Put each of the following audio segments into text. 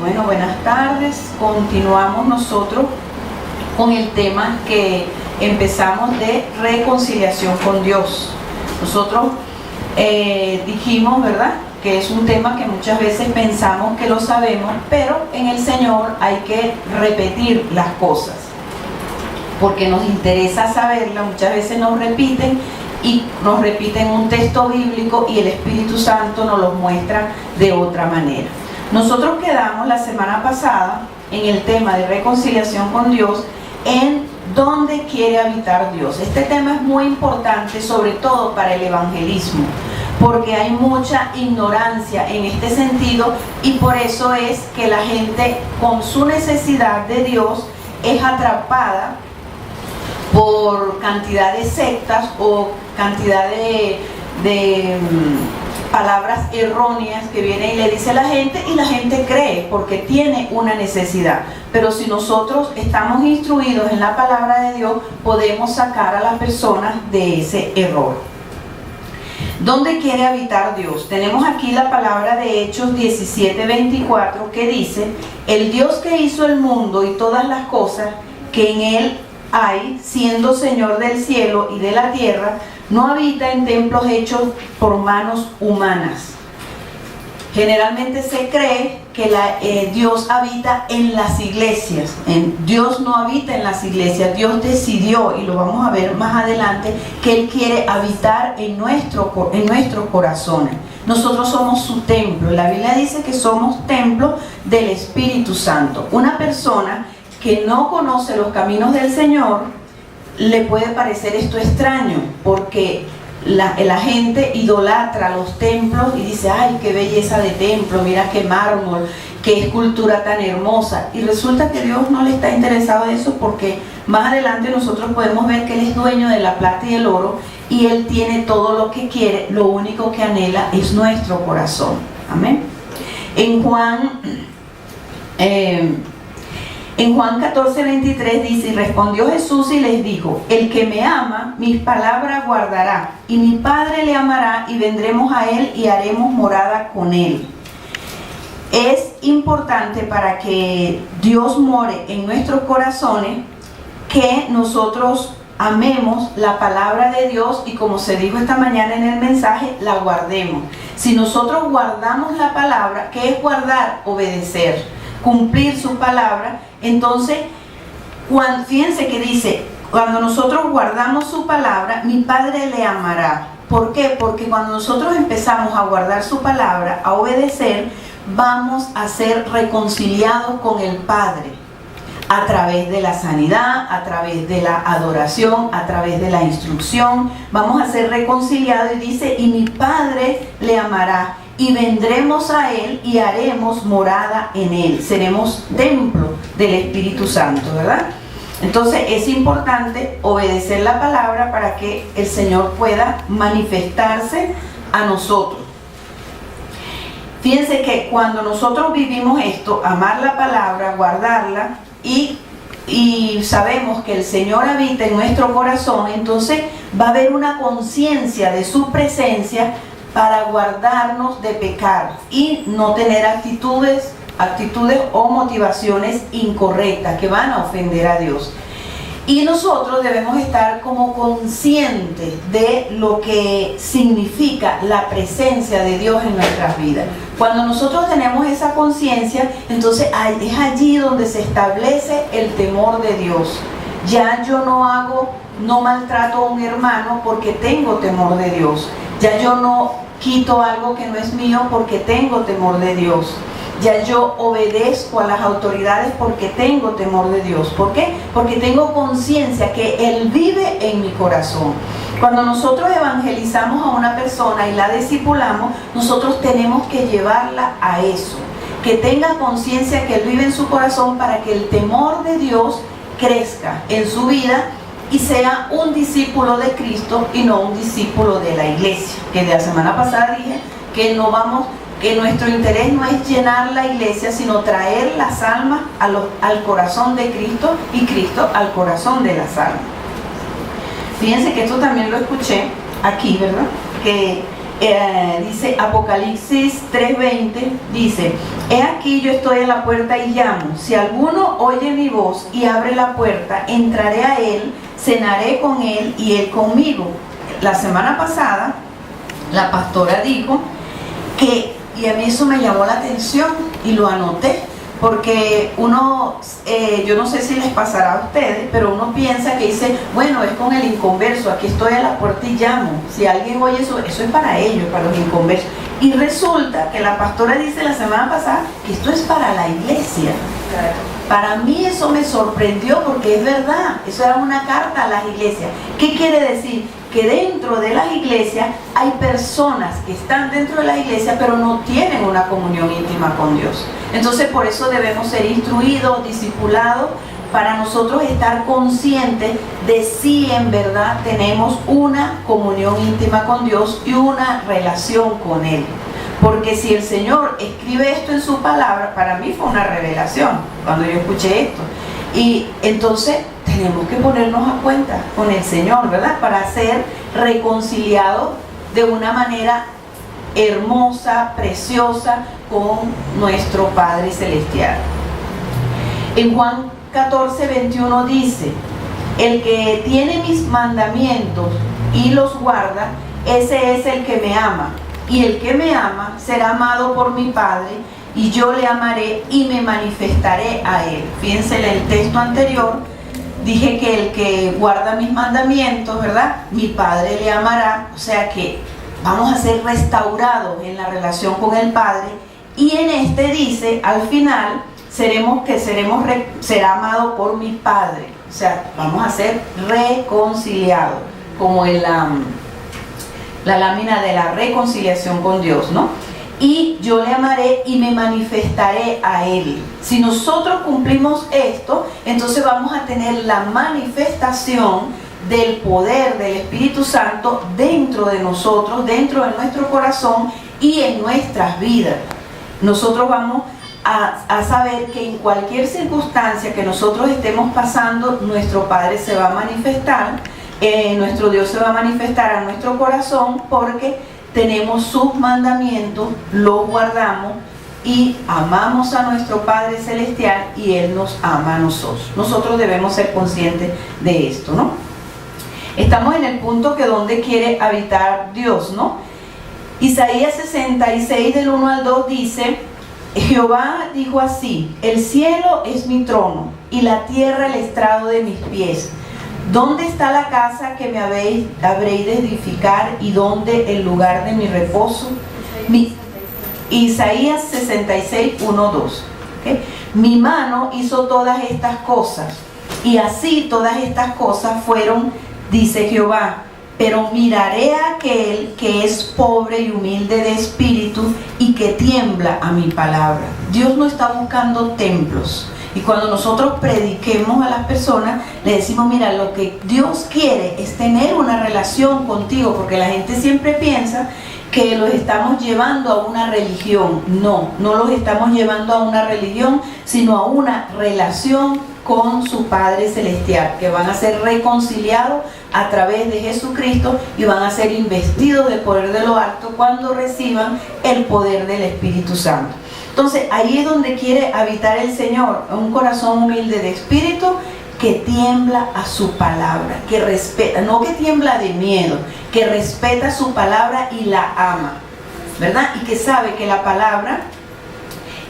Bueno, buenas tardes. Continuamos nosotros con el tema que empezamos de reconciliación con Dios. Nosotros dijimos, ¿verdad?, que es un tema que muchas veces pensamos que lo sabemos, pero en el Señor hay que repetir las cosas, porque nos interesa saberla. Muchas veces nos repiten un texto bíblico y el Espíritu Santo nos lo muestra de otra manera. Nosotros quedamos la semana pasada en el tema de reconciliación con Dios, en dónde quiere habitar Dios. Este tema es muy importante, sobre todo para el evangelismo, porque hay mucha ignorancia en este sentido, y por eso es que la gente, con su necesidad de Dios, es atrapada por cantidad de sectas o cantidad de palabras erróneas que viene y le dice a la gente, y la gente cree porque tiene una necesidad. Pero si nosotros estamos instruidos en la palabra de Dios, podemos sacar a las personas de ese error. ¿Dónde quiere habitar Dios? Tenemos aquí la palabra de Hechos 17:24, que dice: el Dios que hizo el mundo y todas las cosas que en él hay, siendo Señor del cielo y de la tierra, no habita en templos hechos por manos humanas. Generalmente se cree que Dios habita en las iglesias. Dios no habita en las iglesias. Dios decidió, y lo vamos a ver más adelante, que Él quiere habitar en nuestros corazones. Nosotros somos su templo. La Biblia dice que somos templo del Espíritu Santo. Una persona que no conoce los caminos del Señor, le puede parecer esto extraño, porque la gente idolatra los templos y dice: ay, qué belleza de templo, mira qué mármol, qué escultura tan hermosa. Y resulta que Dios no le está interesado en eso, porque más adelante nosotros podemos ver que Él es dueño de la plata y el oro, y Él tiene todo lo que quiere. Lo único que anhela es nuestro corazón. Amén. En Juan 14:23 dice: y respondió Jesús y les dijo: el que me ama, mis palabras guardará, y mi Padre le amará, y vendremos a él y haremos morada con él. Es importante, para que Dios more en nuestros corazones, que nosotros amemos la palabra de Dios, y como se dijo esta mañana en el mensaje, la guardemos. Si nosotros guardamos la palabra, ¿qué es guardar? Obedecer, cumplir su palabra. Entonces, fíjense que dice: cuando nosotros guardamos su palabra, mi Padre le amará. ¿Por qué? Porque cuando nosotros empezamos a guardar su palabra, a obedecer, vamos a ser reconciliados con el Padre, a través de la sanidad, a través de la adoración, a través de la instrucción. Vamos a ser reconciliados, y dice: y mi Padre le amará, y vendremos a él y haremos morada en él. Seremos templo del Espíritu Santo, ¿verdad? Entonces es importante obedecer la palabra para que el Señor pueda manifestarse a nosotros. Fíjense que cuando nosotros vivimos esto, amar la palabra, guardarla, y sabemos que el Señor habita en nuestro corazón, entonces va a haber una conciencia de su presencia para guardarnos de pecar y no tener actitudes o motivaciones incorrectas que van a ofender a Dios. Y nosotros debemos estar como conscientes de lo que significa la presencia de Dios en nuestras vidas. Cuando nosotros tenemos esa conciencia, entonces es allí donde se establece el temor de Dios. Ya yo no maltrato a un hermano porque tengo temor de Dios. Ya yo no quito algo que no es mío porque tengo temor de Dios. Ya yo obedezco a las autoridades porque tengo temor de Dios. ¿Por qué? Porque tengo conciencia que Él vive en mi corazón. Cuando nosotros evangelizamos a una persona y la discipulamos, nosotros tenemos que llevarla a eso, que tenga conciencia que Él vive en su corazón, para que el temor de Dios crezca en su vida y sea un discípulo de Cristo y no un discípulo de la iglesia. Que de la semana pasada dije que nuestro interés no es llenar la iglesia, sino traer las almas al corazón de Cristo, y Cristo al corazón de las almas. Fíjense que esto también lo escuché aquí, ¿verdad? Que dice Apocalipsis 3:20, dice: he aquí yo estoy en la puerta y llamo. Si alguno oye mi voz y abre la puerta, entraré a él, cenaré con él y él conmigo. La semana pasada la pastora dijo que, y a mí eso me llamó la atención y lo anoté, porque uno, yo no sé si les pasará a ustedes, pero uno piensa que dice, bueno, es con el inconverso, aquí estoy a la puerta y llamo. Si alguien oye eso, eso es para ellos, para los inconversos. Y resulta que la pastora dice la semana pasada que esto es para la iglesia. Para mí eso me sorprendió, porque es verdad, eso era una carta a las iglesias. ¿Qué quiere decir? Que dentro de las iglesias hay personas que están dentro de la iglesia pero no tienen una comunión íntima con Dios. Entonces por eso debemos ser instruidos, discipulados, para nosotros estar conscientes de si en verdad tenemos una comunión íntima con Dios y una relación con Él. Porque si el Señor escribe esto en su palabra, para mí fue una revelación cuando yo escuché esto. Y entonces tenemos que ponernos a cuenta con el Señor, ¿verdad? Para ser reconciliados de una manera hermosa, preciosa con nuestro Padre Celestial. En Juan 14:21 dice: el que tiene mis mandamientos y los guarda, ese es el que me ama. Y el que me ama será amado por mi Padre, y yo le amaré y me manifestaré a él. Fíjense en el texto anterior, dije que el que guarda mis mandamientos, ¿verdad? Mi Padre le amará, o sea que vamos a ser restaurados en la relación con el Padre. Y en este dice, al final, será amado por mi Padre, o sea, vamos a ser reconciliados, como en la lámina de la reconciliación con Dios, ¿no? Y yo le amaré y me manifestaré a él. Si nosotros cumplimos esto, entonces vamos a tener la manifestación del poder del Espíritu Santo dentro de nosotros, dentro de nuestro corazón y en nuestras vidas. Nosotros vamos a saber que en cualquier circunstancia que nosotros estemos pasando, nuestro Padre se va a manifestar, nuestro Dios se va a manifestar a nuestro corazón, porque tenemos sus mandamientos, los guardamos y amamos a nuestro Padre Celestial y Él nos ama a nosotros. Nosotros debemos ser conscientes de esto, ¿no? Estamos en el punto que donde quiere habitar Dios, ¿no? Isaías 66 del 1 al 2 dice: Jehová dijo así: el cielo es mi trono y la tierra el estrado de mis pies. ¿Dónde está la casa que me habréis de edificar y dónde el lugar de mi reposo? Isaías 66, 1, 2. ¿Okay? Mi mano hizo todas estas cosas, y así todas estas cosas fueron, dice Jehová. Pero miraré a aquel que es pobre y humilde de espíritu y que tiembla a mi palabra. Dios no está buscando templos. Y cuando nosotros prediquemos a las personas, le decimos, mira, lo que Dios quiere es tener una relación contigo, porque la gente siempre piensa que los estamos llevando a una religión. No, no los estamos llevando a una religión, sino a una relación con su Padre Celestial, que van a ser reconciliados a través de Jesucristo y van a ser investidos del poder de lo alto cuando reciban el poder del Espíritu Santo. Entonces ahí es donde quiere habitar el Señor, un corazón humilde de espíritu que tiembla a su palabra, que respeta, no que tiembla de miedo, que respeta su palabra y la ama, ¿verdad? Y que sabe que la palabra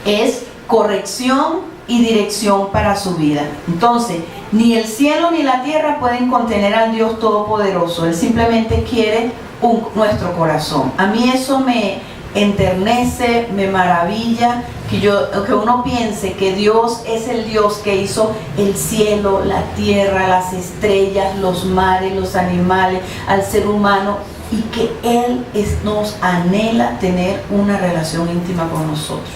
es corrección y dirección para su vida. Entonces, ni el cielo ni la tierra pueden contener al Dios Todopoderoso. Él simplemente quiere nuestro corazón. A mí eso me enternece, me maravilla, que uno piense que Dios es el Dios que hizo el cielo, la tierra, las estrellas, los mares, los animales, al ser humano, y que Él nos anhela tener una relación íntima con nosotros,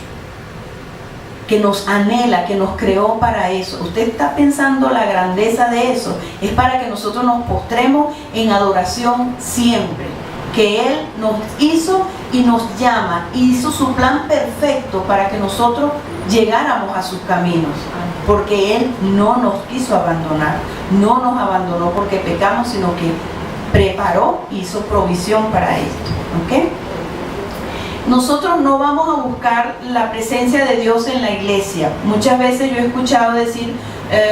que nos anhela, que nos creó para eso. Usted está pensando la grandeza de eso, es para que nosotros nos postremos en adoración siempre, que Él nos hizo y nos llama, hizo su plan perfecto para que nosotros llegáramos a sus caminos, porque Él no nos quiso abandonar, no nos abandonó porque pecamos, sino que preparó, hizo provisión para esto. ¿Ok? Nosotros no vamos a buscar la presencia de Dios en la iglesia. Muchas veces yo he escuchado decir,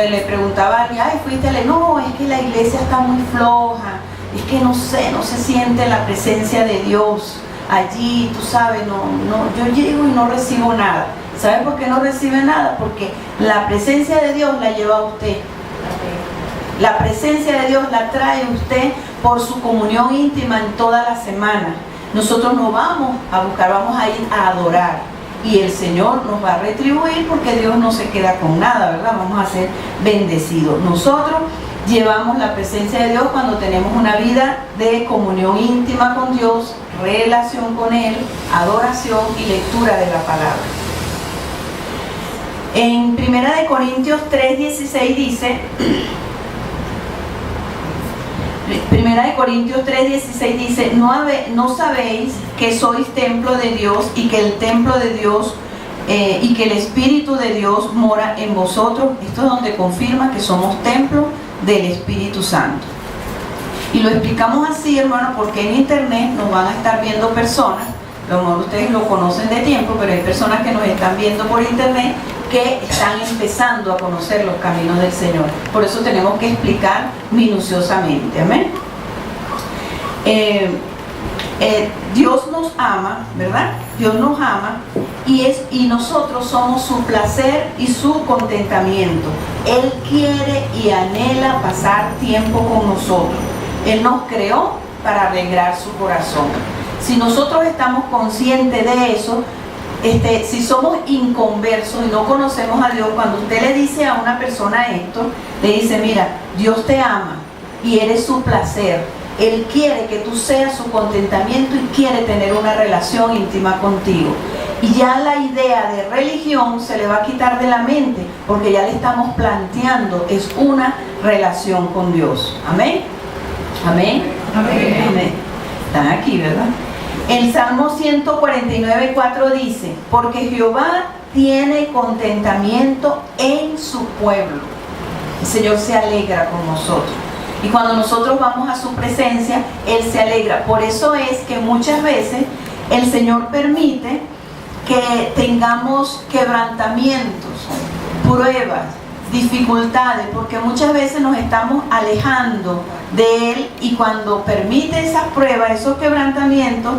le preguntaba a alguien, ay, fuiste a la... No, es que la iglesia está muy floja, es que no sé, no se siente la presencia de Dios allí, tú sabes, yo llego y no recibo nada. ¿Sabe por qué no recibe nada? Porque la presencia de Dios la lleva a usted. La presencia de Dios la trae usted por su comunión íntima en toda la semana. Nosotros no vamos a buscar, vamos a ir a adorar. Y el Señor nos va a retribuir porque Dios no se queda con nada, ¿verdad? Vamos a ser bendecidos. Nosotros llevamos la presencia de Dios cuando tenemos una vida de comunión íntima con Dios, relación con Él, adoración y lectura de la palabra. En 1 Corintios 3:16 dice... 1 Corintios 3:16 dice, ¿no sabéis que sois templo de Dios y que el templo de Dios y que el Espíritu de Dios mora en vosotros? Esto es donde confirma que somos templo del Espíritu Santo. Y lo explicamos así, hermano, porque en internet nos van a estar viendo personas, a lo mejor ustedes lo conocen de tiempo, pero hay personas que nos están viendo por internet que están empezando a conocer los caminos del Señor. Por eso tenemos que explicar minuciosamente. Amén. Dios nos ama, ¿verdad? Dios nos ama y nosotros somos su placer y su contentamiento. Él quiere y anhela pasar tiempo con nosotros. Él nos creó para alegrar su corazón. Si nosotros estamos conscientes de eso, si somos inconversos y no conocemos a Dios, cuando usted le dice a una persona esto, le dice, mira, Dios te ama y eres su placer. Él quiere que tú seas su contentamiento y quiere tener una relación íntima contigo. Y ya la idea de religión se le va a quitar de la mente, porque ya le estamos planteando, es una relación con Dios. Amén. Amén. Amén. Amén. Están aquí, ¿verdad? El Salmo 149:4 dice, porque Jehová tiene contentamiento en su pueblo. El Señor se alegra con nosotros. Y cuando nosotros vamos a su presencia, Él se alegra. Por eso es que muchas veces el Señor permite que tengamos quebrantamientos, pruebas, dificultades, porque muchas veces nos estamos alejando de Él, y cuando permite esas pruebas, esos quebrantamientos,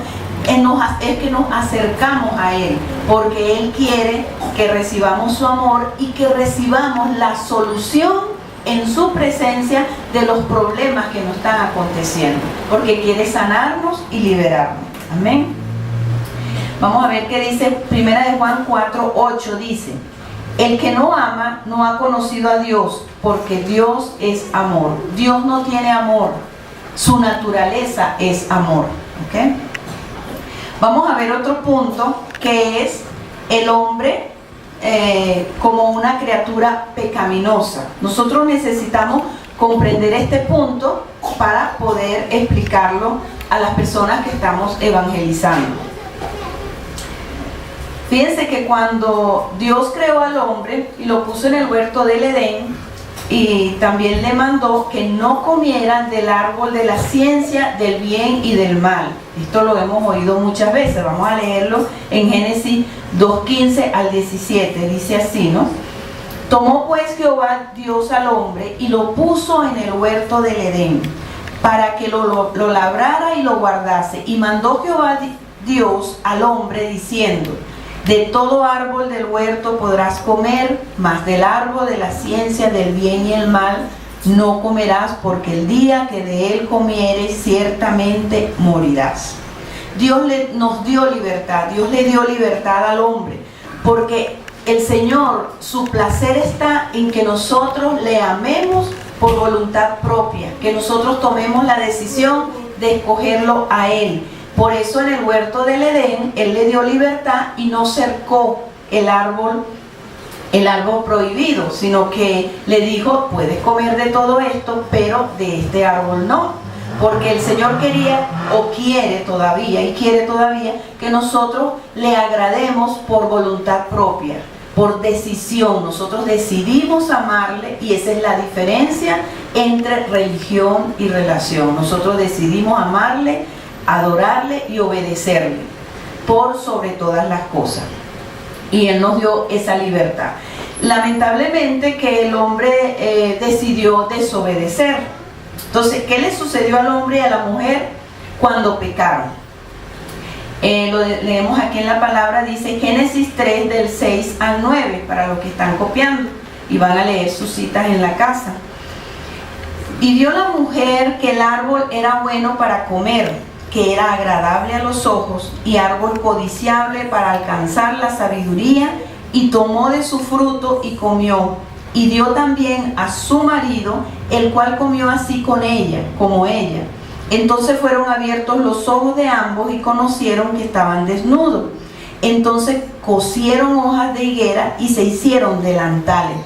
es que nos acercamos a Él, porque Él quiere que recibamos su amor y que recibamos la solución en su presencia de los problemas que nos están aconteciendo, porque quiere sanarnos y liberarnos. Amén. Vamos a ver qué dice 1 Juan 4:8, dice, el que no ama no ha conocido a Dios, porque Dios es amor. Dios no tiene amor, su naturaleza es amor. ¿Okay? Vamos a ver otro punto, que es el hombre como una criatura pecaminosa. Nosotros necesitamos comprender este punto para poder explicarlo a las personas que estamos evangelizando. Fíjense que cuando Dios creó al hombre y lo puso en el huerto del Edén, y también le mandó que no comieran del árbol de la ciencia del bien y del mal. Esto lo hemos oído muchas veces. Vamos a leerlo en Génesis 2:15 al 17. Dice así, ¿no? Tomó pues Jehová Dios al hombre y lo puso en el huerto del Edén, para que lo labrara y lo guardase. Y mandó Jehová Dios al hombre diciendo, de todo árbol del huerto podrás comer, mas del árbol de la ciencia del bien y el mal no comerás, porque el día que de él comieres ciertamente morirás. Dios nos dio libertad, Dios le dio libertad al hombre, porque el Señor, su placer está en que nosotros le amemos por voluntad propia, que nosotros tomemos la decisión de escogerlo a Él. Por eso en el huerto del Edén, Él le dio libertad y no cercó el árbol prohibido, sino que le dijo, puedes comer de todo esto, pero de este árbol no. Porque el Señor quería, o quiere todavía, que nosotros le agrademos por voluntad propia. por decisión. Nosotros decidimos amarle y esa es la diferencia entre religión y relación. Nosotros decidimos amarle, adorarle y obedecerle por sobre todas las cosas. Y Él nos dio esa libertad. Lamentablemente que el hombre decidió desobedecer. Entonces, ¿qué le sucedió al hombre y a la mujer cuando pecaron? Lo leemos aquí en la palabra, dice Génesis 3 del 6 al 9, para los que están copiando y van a leer sus citas en la casa. Y vio la mujer que el árbol era bueno para comer, que era agradable a los ojos y árbol codiciable para alcanzar la sabiduría, y tomó de su fruto y comió, y dio también a su marido, el cual comió así con ella, como ella. Entonces fueron abiertos los ojos de ambos y conocieron que estaban desnudos. Entonces cosieron hojas de higuera y se hicieron delantales.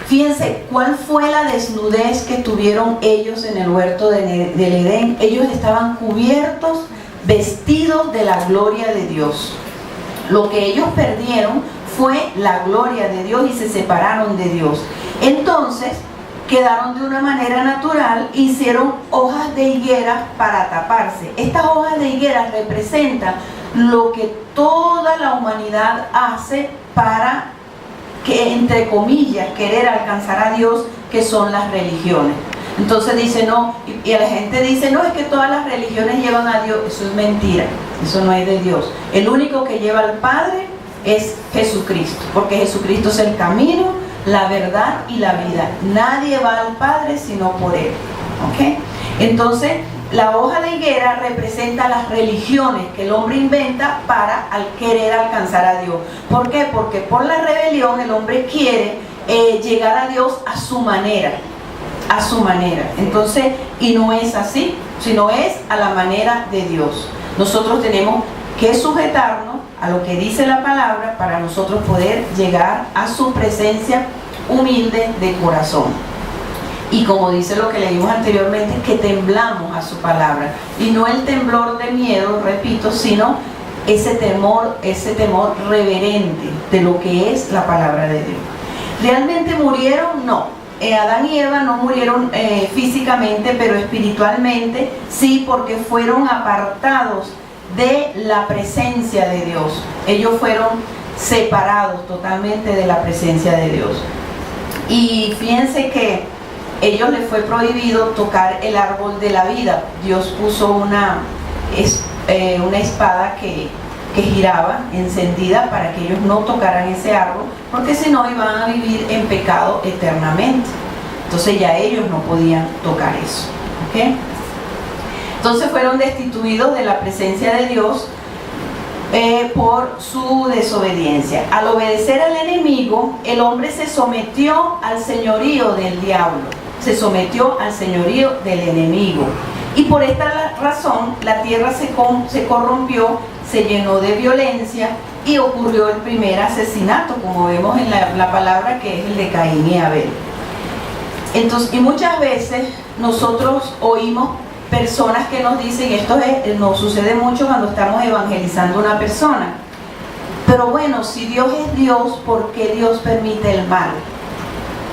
Fíjense cuál fue la desnudez que tuvieron ellos en el huerto del Edén. Ellos estaban cubiertos, vestidos de la gloria de Dios. Lo que ellos perdieron fue la gloria de Dios y se separaron de Dios. Entonces quedaron de una manera natural, hicieron hojas de higuera para taparse. Estas hojas de higuera representan lo que toda la humanidad hace para que, entre comillas, querer alcanzar a Dios, que son las religiones. Entonces dice no, y la gente dice no, es que todas las religiones llevan a Dios. Eso es mentira, eso no es de Dios. El único que lleva al Padre es Jesucristo, porque Jesucristo es el camino, la verdad y la vida. Nadie va al Padre sino por Él. ¿Ok? Entonces, la hoja de higuera representa las religiones que el hombre inventa para querer alcanzar a Dios. ¿Por qué? Porque por la rebelión el hombre quiere llegar a Dios a su manera. A su manera. Entonces, y no es así, sino es a la manera de Dios. Nosotros tenemos que sujetarnos a lo que dice la palabra para nosotros poder llegar a su presencia humilde de corazón. Y como dice lo que leímos anteriormente, que temblamos a su palabra. Y no el temblor de miedo, repito, sino ese temor reverente de lo que es la palabra de Dios. ¿Realmente murieron? No. Adán y Eva no murieron físicamente, pero espiritualmente sí, porque fueron apartados de la presencia de Dios. Ellos fueron separados totalmente de la presencia de Dios. Y fíjense que ellos les fue prohibido tocar el árbol de la vida. Dios puso una espada que giraba, encendida, para que ellos no tocaran ese árbol, porque si no iban a vivir en pecado eternamente. Entonces ya ellos no podían tocar eso. ¿Okay? Entonces fueron destituidos de la presencia de Dios por su desobediencia. Al obedecer al enemigo, el hombre se sometió al señorío del diablo, se sometió al señorío del enemigo. Y por esta razón la tierra se corrompió, se llenó de violencia y ocurrió el primer asesinato, como vemos en la palabra, que es el de Caín y Abel. Entonces, y muchas veces nosotros oímos personas que nos dicen, esto nos sucede mucho cuando estamos evangelizando a una persona, pero bueno, si Dios es Dios, ¿por qué Dios permite el mal?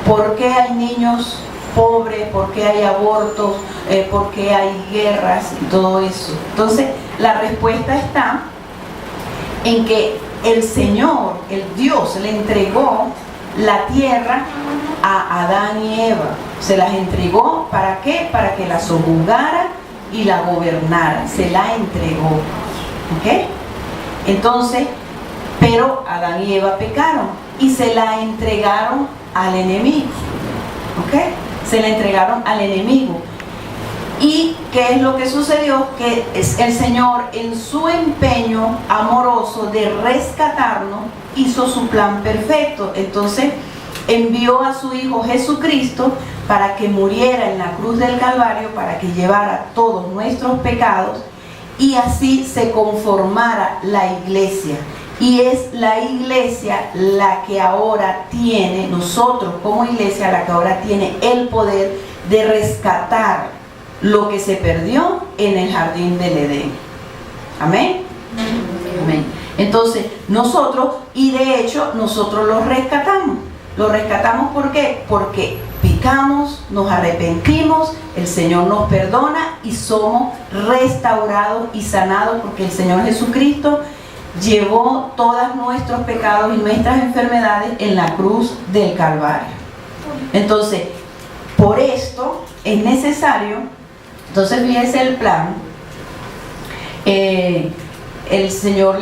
¿Por qué hay niños pobres? ¿Por qué hay abortos? ¿Por qué hay guerras y todo eso? Entonces la respuesta está en que el Señor, el Dios, le entregó la tierra a Adán y Eva. Se las entregó, ¿para qué? Para que la sojuzgara y la gobernara. Se la entregó. ¿Ok? Entonces, pero Adán y Eva pecaron y se la entregaron al enemigo. ¿Ok? Se la entregaron al enemigo. ¿Y qué es lo que sucedió? Que el Señor, en su empeño amoroso de rescatarnos, hizo su plan perfecto. Entonces envió a su Hijo Jesucristo para que muriera en la cruz del Calvario, para que llevara todos nuestros pecados y así se conformara la iglesia. Y es la iglesia la que ahora tiene, nosotros como iglesia, la que ahora tiene el poder de rescatar lo que se perdió en el jardín del Edén. Amén. Amén. Entonces, nosotros, y de hecho, nosotros los rescatamos. ¿Los rescatamos por qué? Porque pecamos, nos arrepentimos, el Señor nos perdona y somos restaurados y sanados porque el Señor Jesucristo llevó todos nuestros pecados y nuestras enfermedades en la cruz del Calvario. Entonces, por esto es necesario, entonces fíjense el plan. El Señor,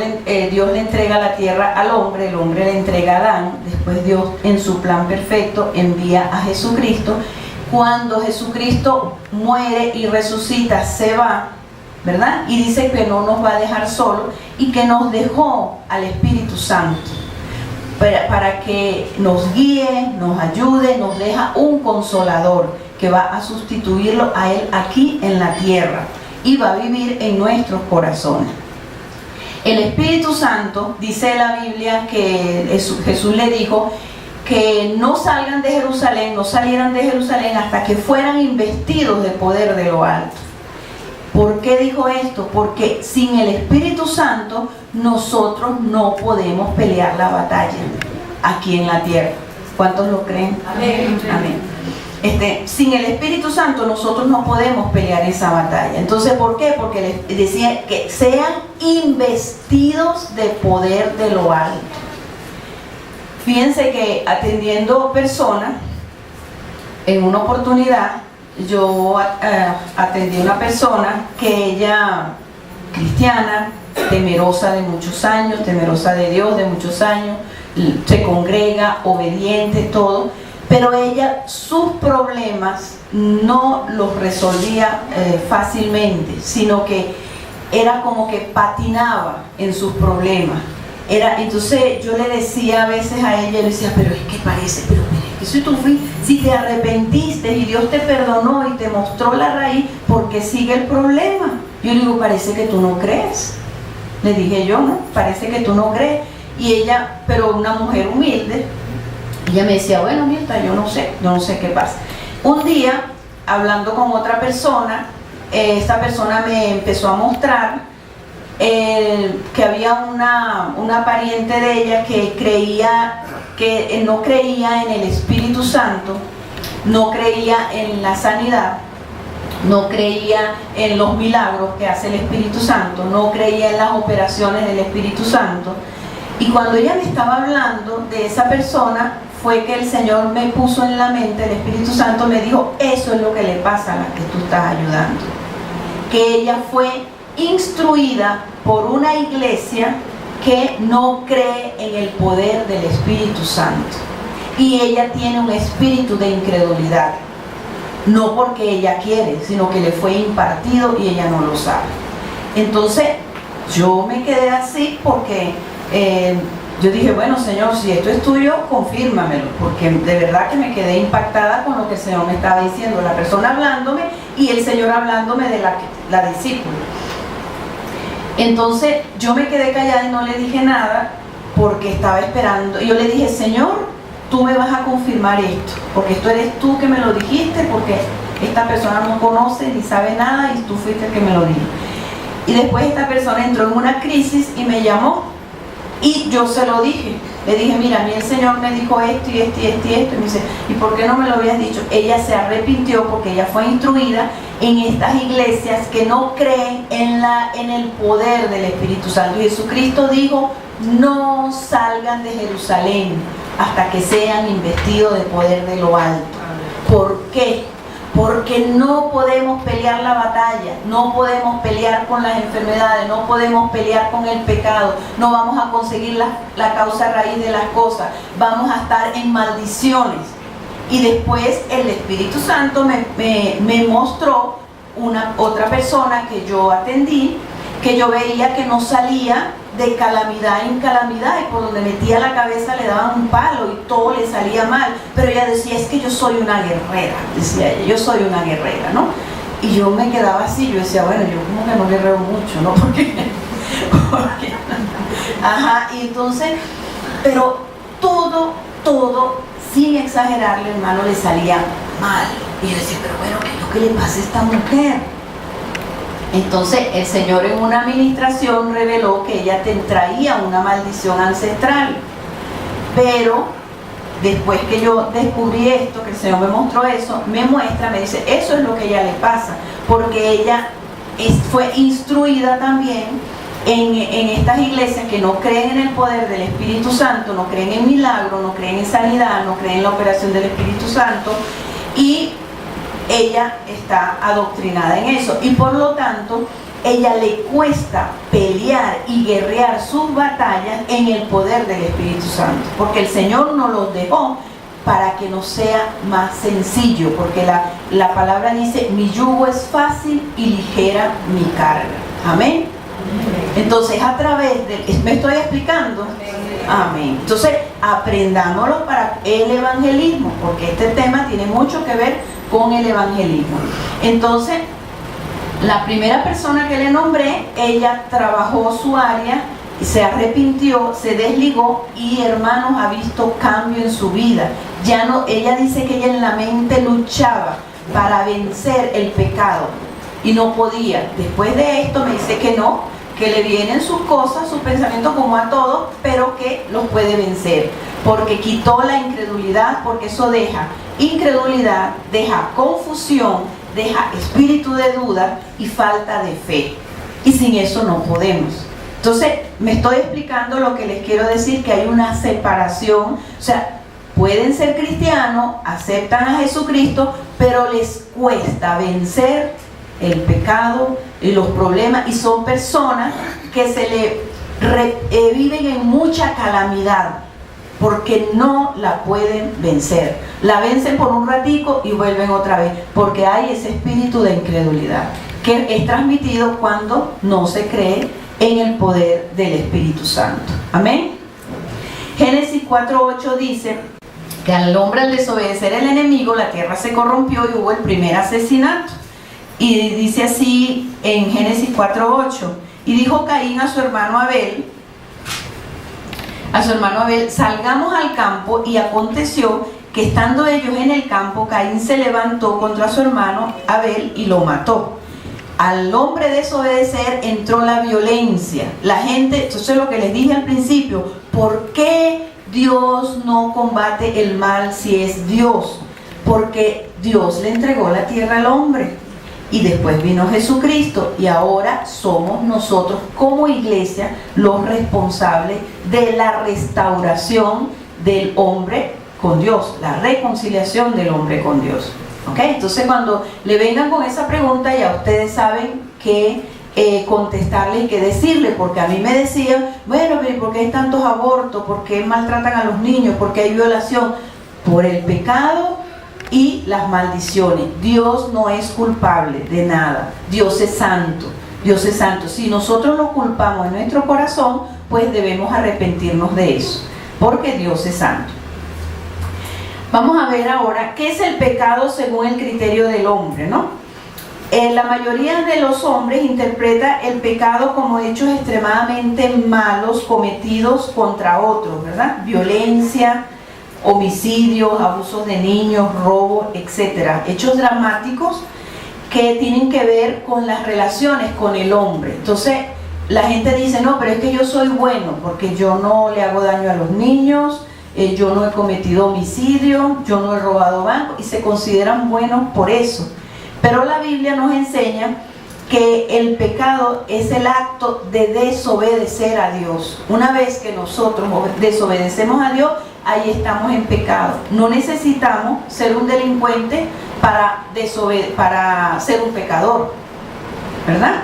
Dios le entrega la tierra al hombre, el hombre le entrega a Adán, después Dios en su plan perfecto envía a Jesucristo. Cuando Jesucristo muere y resucita, se va, ¿verdad? Y dice que no nos va a dejar solos y que nos dejó al Espíritu Santo para que nos guíe, nos ayude, nos deja un consolador que va a sustituirlo a Él aquí en la tierra y va a vivir en nuestros corazones. El Espíritu Santo, dice la Biblia que Jesús le dijo que no salgan de Jerusalén, no salieran de Jerusalén hasta que fueran investidos de poder de lo alto. ¿Por qué dijo esto? Porque sin el Espíritu Santo nosotros no podemos pelear la batalla aquí en la tierra. ¿Cuántos lo creen? Amén. Amén. Sin el Espíritu Santo nosotros no podemos pelear esa batalla. Entonces, ¿por qué? Porque les decía que sean investidos de poder de lo alto. Fíjense que atendiendo personas, en una oportunidad yo atendí a una persona que ella, cristiana, temerosa de muchos años, temerosa de Dios de muchos años, se congrega, obediente, todo. Pero ella, sus problemas no los resolvía fácilmente, sino que era como que patinaba en sus problemas. Entonces yo le decía a veces a ella, le decía, pero es que parece, pero si te arrepentiste y Dios te perdonó y te mostró la raíz, ¿por qué sigue el problema? Yo le digo, parece que tú no crees. Le dije yo, ¿no? Parece que tú no crees. Y ella, pero una mujer humilde, ella me decía, bueno, Mirta, yo no sé qué pasa. Un día, hablando con otra persona, esta persona me empezó a mostrar que había una pariente de ella que no creía en el Espíritu Santo, no creía en la sanidad, no creía en los milagros que hace el Espíritu Santo, no creía en las operaciones del Espíritu Santo. Y cuando ella me estaba hablando de esa persona, fue que el Señor me puso en la mente, el Espíritu Santo me dijo, eso es lo que le pasa a la que tú estás ayudando. Que ella fue instruida por una iglesia que no cree en el poder del Espíritu Santo. Y ella tiene un espíritu de incredulidad. No porque ella quiere, sino que le fue impartido y ella no lo sabe. Entonces, yo me quedé así porque yo dije, bueno, Señor, si esto es tuyo, confírmamelo, porque de verdad que me quedé impactada con lo que el Señor me estaba diciendo, la persona hablándome y el Señor hablándome de la discípula. Entonces yo me quedé callada y no le dije nada porque estaba esperando. Y yo le dije, Señor, tú me vas a confirmar esto, porque esto eres tú que me lo dijiste, porque esta persona no conoce ni sabe nada y tú fuiste el que me lo dijo. Y después esta persona entró en una crisis y me llamó. Y yo se lo dije, le dije, mira, a mí el Señor me dijo esto y esto y esto y esto. Y me dice, ¿y por qué no me lo habías dicho? Ella se arrepintió porque ella fue instruida en estas iglesias que no creen en el poder del Espíritu Santo. Y Jesucristo dijo, no salgan de Jerusalén hasta que sean investidos de poder de lo alto. ¿Por qué? Porque no podemos pelear la batalla, no podemos pelear con las enfermedades, no podemos pelear con el pecado, no vamos a conseguir la causa raíz de las cosas, vamos a estar en maldiciones. Y después el Espíritu Santo me mostró otra persona que yo atendí, que yo veía que no salía de calamidad en calamidad y por donde metía la cabeza le daban un palo y todo le salía mal, pero ella decía, es que yo soy una guerrera, decía ella, yo soy una guerrera, ¿no? Y yo me quedaba así, yo decía, bueno, yo como que no guerrero mucho, ¿no? Porque ajá, y entonces, pero todo, sin exagerarle, hermano, le salía mal. Y yo decía, pero bueno, ¿qué es lo que le pasa a esta mujer? Entonces el Señor en una administración reveló que ella traía una maldición ancestral. Pero después que yo descubrí esto, que el Señor me mostró eso, me dice, eso es lo que a ella le pasa, porque ella fue instruida también en estas iglesias que no creen en el poder del Espíritu Santo, no creen en milagros, no creen en sanidad, no creen en la operación del Espíritu Santo, y ella está adoctrinada en eso, y por lo tanto ella le cuesta pelear y guerrear sus batallas en el poder del Espíritu Santo, porque el Señor nos los dejó para que nos sea más sencillo, porque la palabra dice, mi yugo es fácil y ligera mi carga. Amén. Entonces a través de, ¿me estoy explicando? Amén. Entonces aprendámoslo para el evangelismo, porque este tema tiene mucho que ver con el evangelismo. Entonces, la primera persona que le nombré, ella trabajó su área, se arrepintió, se desligó y, hermanos, ha visto cambio en su vida. Ya no, ella dice que ella en la mente luchaba para vencer el pecado y no podía. Después de esto me dice que no, que le vienen sus cosas, sus pensamientos como a todos, pero que los puede vencer, porque quitó la incredulidad, porque eso deja incredulidad, deja confusión, deja espíritu de duda y falta de fe, y sin eso no podemos. Entonces me estoy explicando lo que les quiero decir, que hay una separación. O sea, pueden ser cristianos, aceptan a Jesucristo, pero les cuesta vencer el pecado y los problemas, y son personas que se le viven en mucha calamidad porque no la pueden vencer. La vencen por un ratico y vuelven otra vez, porque hay ese espíritu de incredulidad que es transmitido cuando no se cree en el poder del Espíritu Santo. Amén. Génesis 4:8 dice que al hombre, al desobedecer el enemigo, la tierra se corrompió y hubo el primer asesinato. Y dice así en Génesis 4:8, y dijo Caín a su hermano Abel, salgamos al campo, y aconteció que estando ellos en el campo, Caín se levantó contra su hermano Abel y lo mató. Al hombre desobedecer entró la violencia. La gente, entonces lo que les dije al principio, ¿por qué Dios no combate el mal si es Dios? Porque Dios le entregó la tierra al hombre. Y después vino Jesucristo, y ahora somos nosotros como iglesia los responsables de la restauración del hombre con Dios, la reconciliación del hombre con Dios. ¿Ok? Entonces cuando le vengan con esa pregunta, ya ustedes saben qué contestarle y qué decirle, porque a mí me decían, bueno, pero ¿por qué hay tantos abortos? ¿Por qué maltratan a los niños? ¿Por qué hay violación? Por el pecado y las maldiciones. Dios no es culpable de nada. Dios es santo. Dios es santo. Si nosotros lo culpamos en nuestro corazón, pues debemos arrepentirnos de eso, porque Dios es santo. Vamos a ver ahora qué es el pecado según el criterio del hombre, ¿no? La mayoría de los hombres interpreta el pecado como hechos extremadamente malos cometidos contra otros, ¿verdad? Violencia, homicidios, abusos de niños, robos, etcétera. Hechos dramáticos que tienen que ver con las relaciones con el hombre. Entonces la gente dice, no, pero es que yo soy bueno porque yo no le hago daño a los niños, yo no he cometido homicidio, yo no he robado banco, y se consideran buenos por eso. Pero la Biblia nos enseña que el pecado es el acto de desobedecer a Dios. Una vez que nosotros desobedecemos a Dios, ahí estamos en pecado. No necesitamos ser un delincuente para ser un pecador, ¿verdad?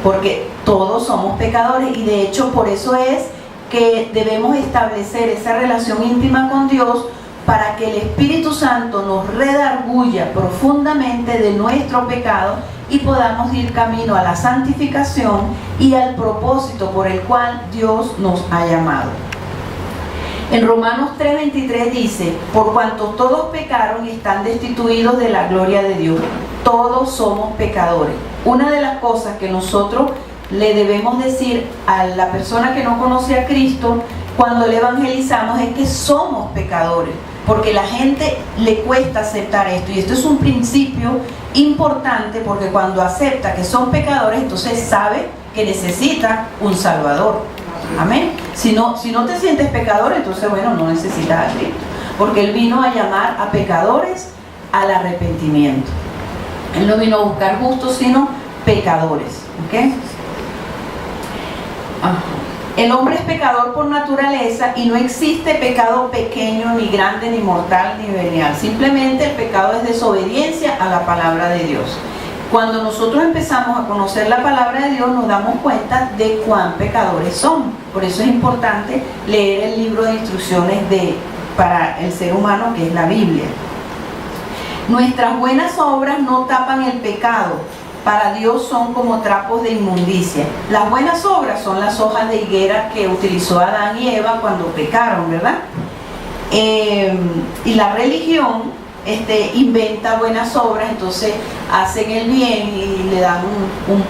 Porque todos somos pecadores, y de hecho por eso es que debemos establecer esa relación íntima con Dios, para que el Espíritu Santo nos redarguya profundamente de nuestro pecado y podamos ir camino a la santificación y al propósito por el cual Dios nos ha llamado. En Romanos 3:23 dice, por cuanto todos pecaron y están destituidos de la gloria de Dios. Todos somos pecadores. Una de las cosas que nosotros le debemos decir a la persona que no conoce a Cristo cuando le evangelizamos es que somos pecadores, porque la gente le cuesta aceptar esto, y esto es un principio importante porque cuando acepta que son pecadores, entonces sabe que necesita un Salvador. Amén. Si no te sientes pecador, entonces bueno, no necesitas a Cristo, porque Él vino a llamar a pecadores al arrepentimiento. Él no vino a buscar justos, sino pecadores. ¿Okay? El hombre es pecador por naturaleza y no existe pecado pequeño, ni grande, ni mortal, ni venial. Simplemente el pecado es desobediencia a la palabra de Dios. Cuando nosotros empezamos a conocer la palabra de Dios, nos damos cuenta de cuán pecadores somos. Por eso es importante leer el libro de instrucciones para el ser humano, que es la Biblia. Nuestras buenas obras no tapan el pecado. Para Dios son como trapos de inmundicia. Las buenas obras son las hojas de higuera que utilizó Adán y Eva cuando pecaron, ¿verdad? Y la religión inventa buenas obras, entonces hacen el bien y le dan un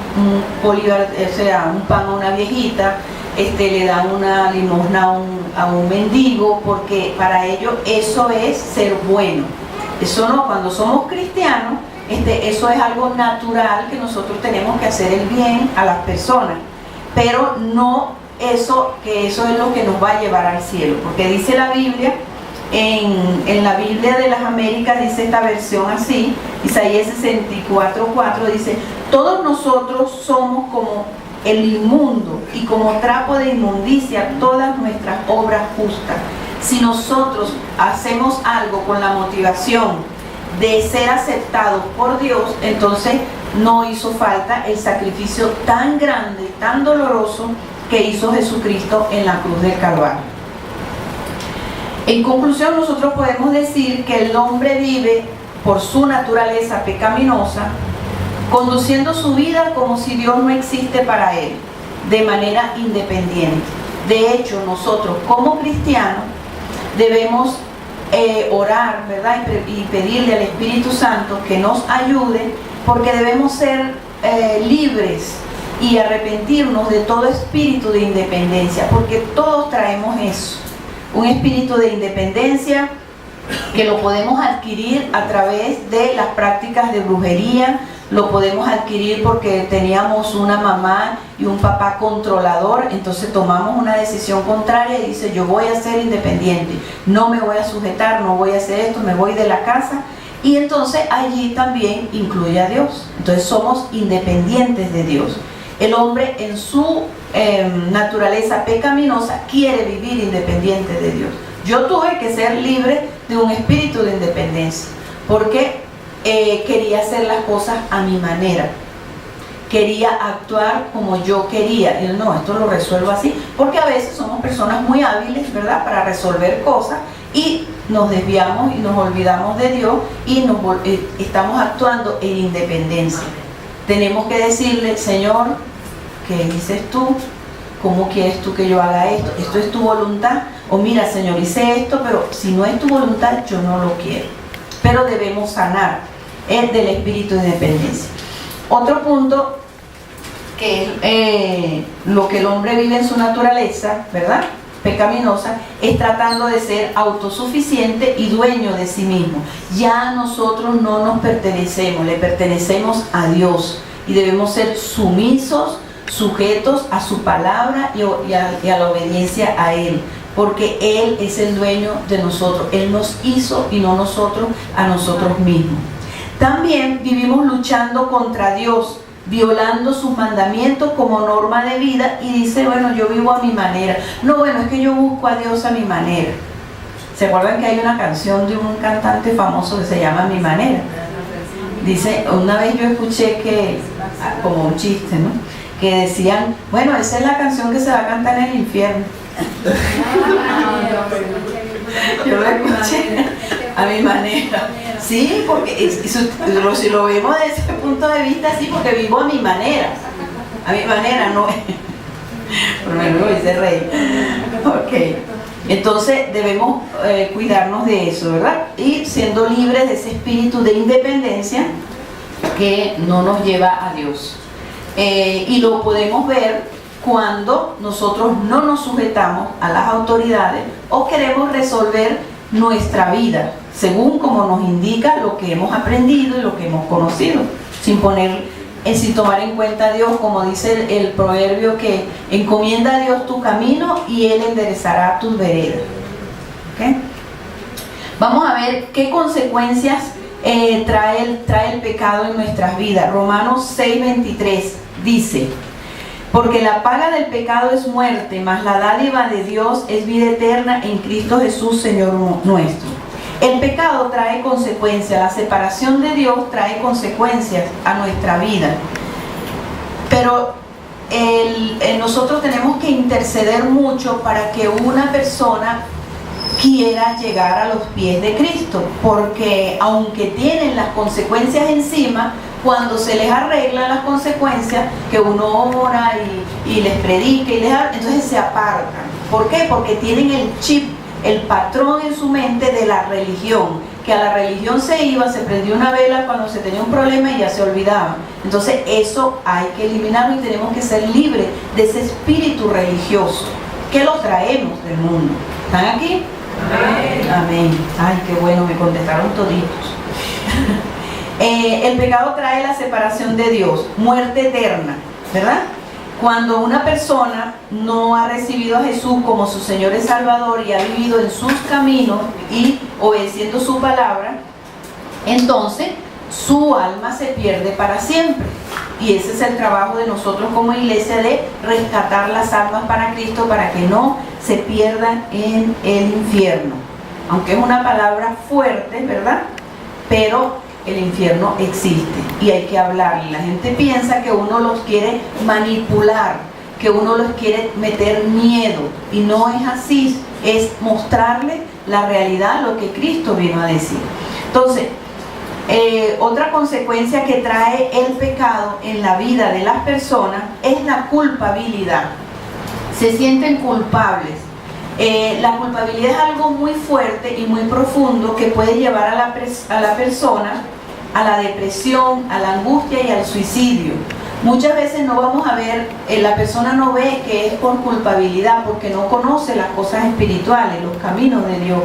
bolívar, o sea, un pan a una viejita, le dan una limosna a un mendigo, porque para ellos eso es ser bueno. Eso no, cuando somos cristianos, eso es algo natural, que nosotros tenemos que hacer el bien a las personas, pero no que eso es lo que nos va a llevar al cielo, porque dice la Biblia, en la Biblia de las Américas dice esta versión así, Isaías 64:4 dice: todos nosotros somos como el inmundo y como trapo de inmundicia todas nuestras obras justas. Si nosotros hacemos algo con la motivación de ser aceptados por Dios, entonces no hizo falta el sacrificio tan grande, tan doloroso que hizo Jesucristo en la cruz del Calvario. En conclusión, nosotros podemos decir que el hombre vive por su naturaleza pecaminosa, conduciendo su vida como si Dios no existe para él, de manera independiente. De hecho, nosotros como cristianos debemos orar, ¿verdad? Y pedirle al Espíritu Santo que nos ayude, porque debemos ser libres y arrepentirnos de todo espíritu de independencia, porque todos traemos eso, un espíritu de independencia que lo podemos adquirir a través de las prácticas de brujería, lo podemos adquirir porque teníamos una mamá y un papá controlador, entonces tomamos una decisión contraria y dice: yo voy a ser independiente, no me voy a sujetar, no voy a hacer esto, me voy de la casa, y entonces allí también incluye a Dios. Entonces somos independientes de Dios. El hombre en su naturaleza pecaminosa quiere vivir independiente de Dios. Yo tuve que ser libre de un espíritu de independencia, porque quería hacer las cosas a mi manera, quería actuar como yo quería. Y no, esto lo resuelvo así, porque a veces somos personas muy hábiles, ¿verdad?, para resolver cosas, y nos desviamos y nos olvidamos de Dios y estamos actuando en independencia. Tenemos que decirle: Señor, ¿qué dices tú? ¿Cómo quieres tú que yo haga esto? ¿Esto es tu voluntad? O mira, Señor, hice esto, pero si no es tu voluntad, yo no lo quiero. Pero debemos sanar del espíritu de dependencia. Otro punto, que es lo que el hombre vive en su naturaleza, ¿verdad?, pecaminosa, es tratando de ser autosuficiente y dueño de sí mismo. Ya nosotros no nos pertenecemos, le pertenecemos a Dios, y debemos ser sumisos, sujetos a su palabra y a la obediencia a Él, porque Él es el dueño de nosotros. Él nos hizo y no nosotros a nosotros mismos. También vivimos luchando contra Dios, violando sus mandamientos como norma de vida, y dice: bueno, yo vivo a mi manera. No, bueno, es que yo busco a Dios a mi manera. ¿Se acuerdan que hay una canción de un cantante famoso que se llama Mi Manera? Dice, una vez yo escuché que, como un chiste, ¿no?, que decían: bueno, esa es la canción que se va a cantar en el infierno. Yo lo escuché a mi manera. Sí, porque si lo vemos desde ese punto de vista, sí, porque vivo a mi manera. A mi manera, no. Por lo menos lo dice Rey. Ok. Entonces debemos cuidarnos de eso, ¿verdad? Y siendo libres de ese espíritu de independencia que no nos lleva a Dios. Y lo podemos ver cuando nosotros no nos sujetamos a las autoridades o queremos resolver nuestra vida según como nos indica lo que hemos aprendido y lo que hemos conocido, sin tomar en cuenta a Dios, como dice el proverbio, que encomienda a Dios tu camino y Él enderezará tus veredas. ¿Okay? Vamos a ver qué consecuencias trae el pecado en nuestras vidas. Romanos 6:23 dice: porque la paga del pecado es muerte, mas la dádiva de Dios es vida eterna en Cristo Jesús, Señor nuestro. El pecado trae consecuencias, la separación de Dios trae consecuencias a nuestra vida. Pero nosotros tenemos que interceder mucho para que una persona quiera llegar a los pies de Cristo, porque aunque tienen las consecuencias encima, cuando se les arreglan las consecuencias, que uno ora y les predica entonces se apartan. ¿Por qué? Porque tienen el chip, el patrón en su mente de la religión, que a la religión se iba, se prendía una vela cuando se tenía un problema y ya se olvidaba. Entonces eso hay que eliminarlo y tenemos que ser libres de ese espíritu religioso que lo traemos del mundo. ¿Están aquí? Amén. Amén. Ay, qué bueno, me contestaron toditos. El pecado trae la separación de Dios, muerte eterna, ¿verdad? Cuando una persona no ha recibido a Jesús como su Señor y Salvador y ha vivido en sus caminos y obedeciendo su palabra, entonces su alma se pierde para siempre. Y ese es el trabajo de nosotros como iglesia, de rescatar las almas para Cristo, para que no se pierdan en el infierno. Aunque es una palabra fuerte, ¿verdad? Pero el infierno existe y hay que hablarle. La gente piensa que uno los quiere manipular, que uno los quiere meter miedo, y no es así. Es mostrarle la realidad, lo que Cristo vino a decir. Entonces, otra consecuencia que trae el pecado en la vida de las personas es la culpabilidad. Se sienten culpables. La culpabilidad es algo muy fuerte y muy profundo que puede llevar a la persona a la depresión, a la angustia y al suicidio. Muchas veces no vamos a ver, la persona no ve que es por culpabilidad, porque no conoce las cosas espirituales, los caminos de Dios.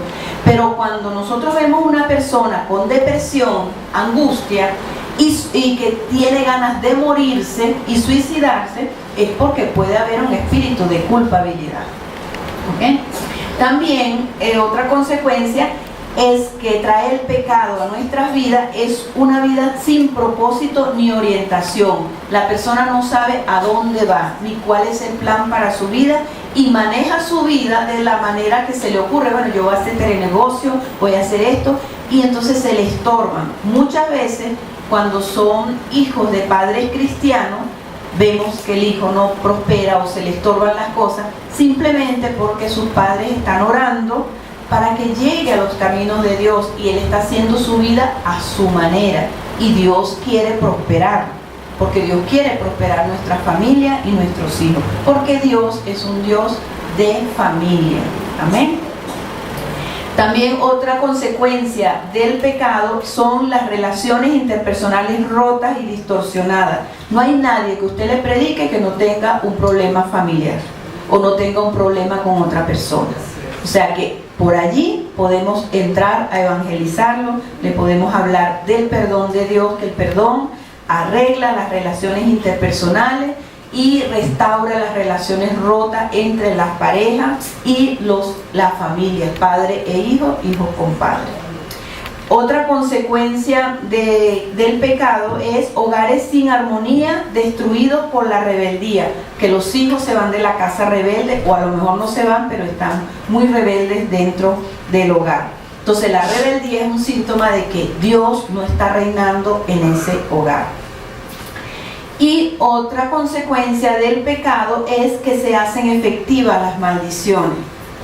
Pero cuando nosotros vemos una persona con depresión, angustia y que tiene ganas de morirse y suicidarse, es porque puede haber un espíritu de culpabilidad. ¿Okay? También otra consecuencia es que trae el pecado a nuestras vidas, es una vida sin propósito ni orientación. La persona no sabe a dónde va, ni cuál es el plan para su vida, y maneja su vida de la manera que se le ocurre. Bueno, yo voy a hacer negocio, voy a hacer esto, y entonces se le estorban. Muchas veces, cuando son hijos de padres cristianos, vemos que el hijo no prospera o se le estorban las cosas, simplemente porque sus padres están orando para que llegue a los caminos de Dios, y él está haciendo su vida a su manera, y Dios quiere prosperar, porque Dios quiere prosperar nuestra familia y nuestros hijos, porque Dios es un Dios de familia. Amén. También otra consecuencia del pecado son las relaciones interpersonales rotas y distorsionadas. No hay nadie que usted le predique que no tenga un problema familiar o no tenga un problema con otra persona. O sea que por allí podemos entrar a evangelizarlo, le podemos hablar del perdón de Dios, que el perdón arregla las relaciones interpersonales y restaura las relaciones rotas entre las parejas y las familias, padre e hijo, hijos con padre. Otra consecuencia del pecado es hogares sin armonía, destruidos por la rebeldía, que los hijos se van de la casa rebeldes, o a lo mejor no se van, pero están muy rebeldes dentro del hogar. Entonces la rebeldía es un síntoma de que Dios no está reinando en ese hogar. Y otra consecuencia del pecado es que se hacen efectivas las maldiciones.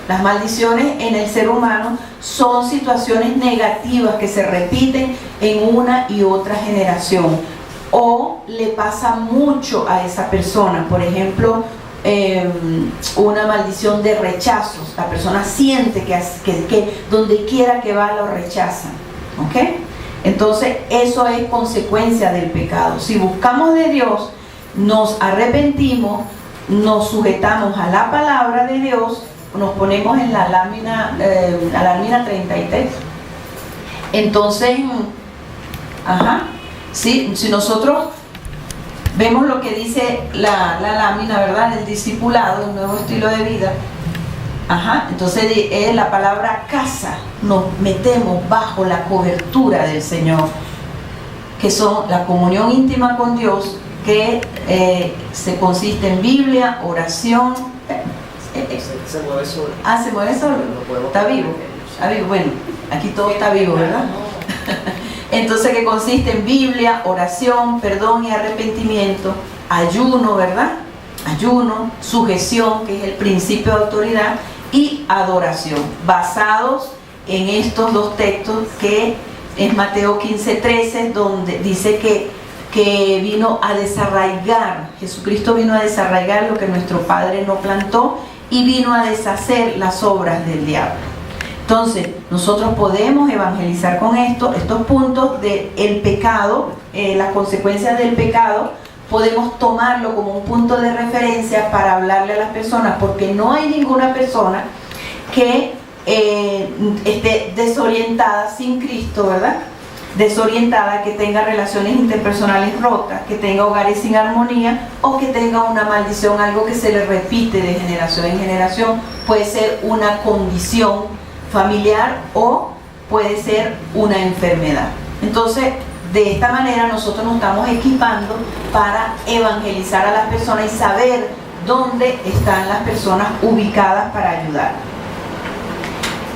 Las maldiciones en el ser humano son situaciones negativas que se repiten en una y otra generación, o le pasa mucho a esa persona. Por ejemplo, una maldición de rechazos. La persona siente que donde quiera que va lo rechazan. ¿Ok? Entonces eso es consecuencia del pecado. Si buscamos de Dios, nos arrepentimos, nos sujetamos a la palabra de Dios, nos ponemos en la lámina 33. Entonces, ¿sí? Si nosotros vemos lo que dice la lámina, ¿verdad? El discipulado, el nuevo estilo de vida. Entonces es la palabra casa. Nos metemos bajo la cobertura del Señor, que son la comunión íntima con Dios, que se consiste en Biblia, oración. Se mueve solo. ¿Se mueve solo? ¿Está vivo? Está vivo. Bueno, aquí todo está vivo, ¿verdad? Entonces, que consiste en Biblia, oración, perdón y arrepentimiento, ayuno, ¿verdad? Ayuno, sujeción, que es el principio de autoridad, y adoración, basados en estos dos textos, que es Mateo 15:13, donde dice que vino a desarraigar, Jesucristo vino a desarraigar lo que nuestro Padre no plantó y vino a deshacer las obras del diablo. Entonces, nosotros podemos evangelizar con estos puntos del pecado, las consecuencias del pecado, podemos tomarlo como un punto de referencia para hablarle a las personas, porque no hay ninguna persona que esté desorientada sin Cristo, ¿verdad? Desorientada, que tenga relaciones interpersonales rotas, que tenga hogares sin armonía o que tenga una maldición, algo que se le repite de generación en generación. Puede ser una condición familiar o puede ser una enfermedad. Entonces, de esta manera nosotros nos estamos equipando para evangelizar a las personas y saber dónde están las personas ubicadas para ayudar.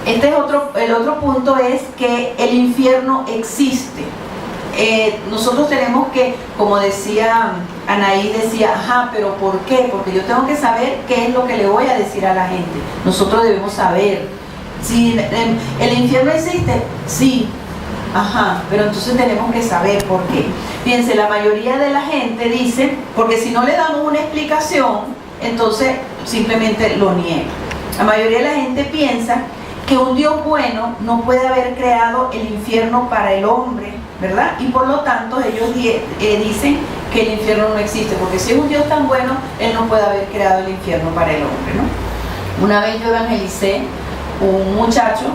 El otro punto es que el infierno existe. Nosotros tenemos que, como decía Anaí, pero ¿por qué? Porque yo tengo que saber qué es lo que le voy a decir a la gente. Nosotros debemos saber. Si el infierno existe, sí. Pero entonces tenemos que saber por qué. Fíjense, la mayoría de la gente dice, porque si no le damos una explicación, entonces simplemente lo niega. La mayoría de la gente piensa que un Dios bueno no puede haber creado el infierno para el hombre, ¿verdad? Y por lo tanto ellos dicen que el infierno no existe, porque si es un Dios tan bueno, Él no puede haber creado el infierno para el hombre, ¿no? Una vez yo evangelicé un muchacho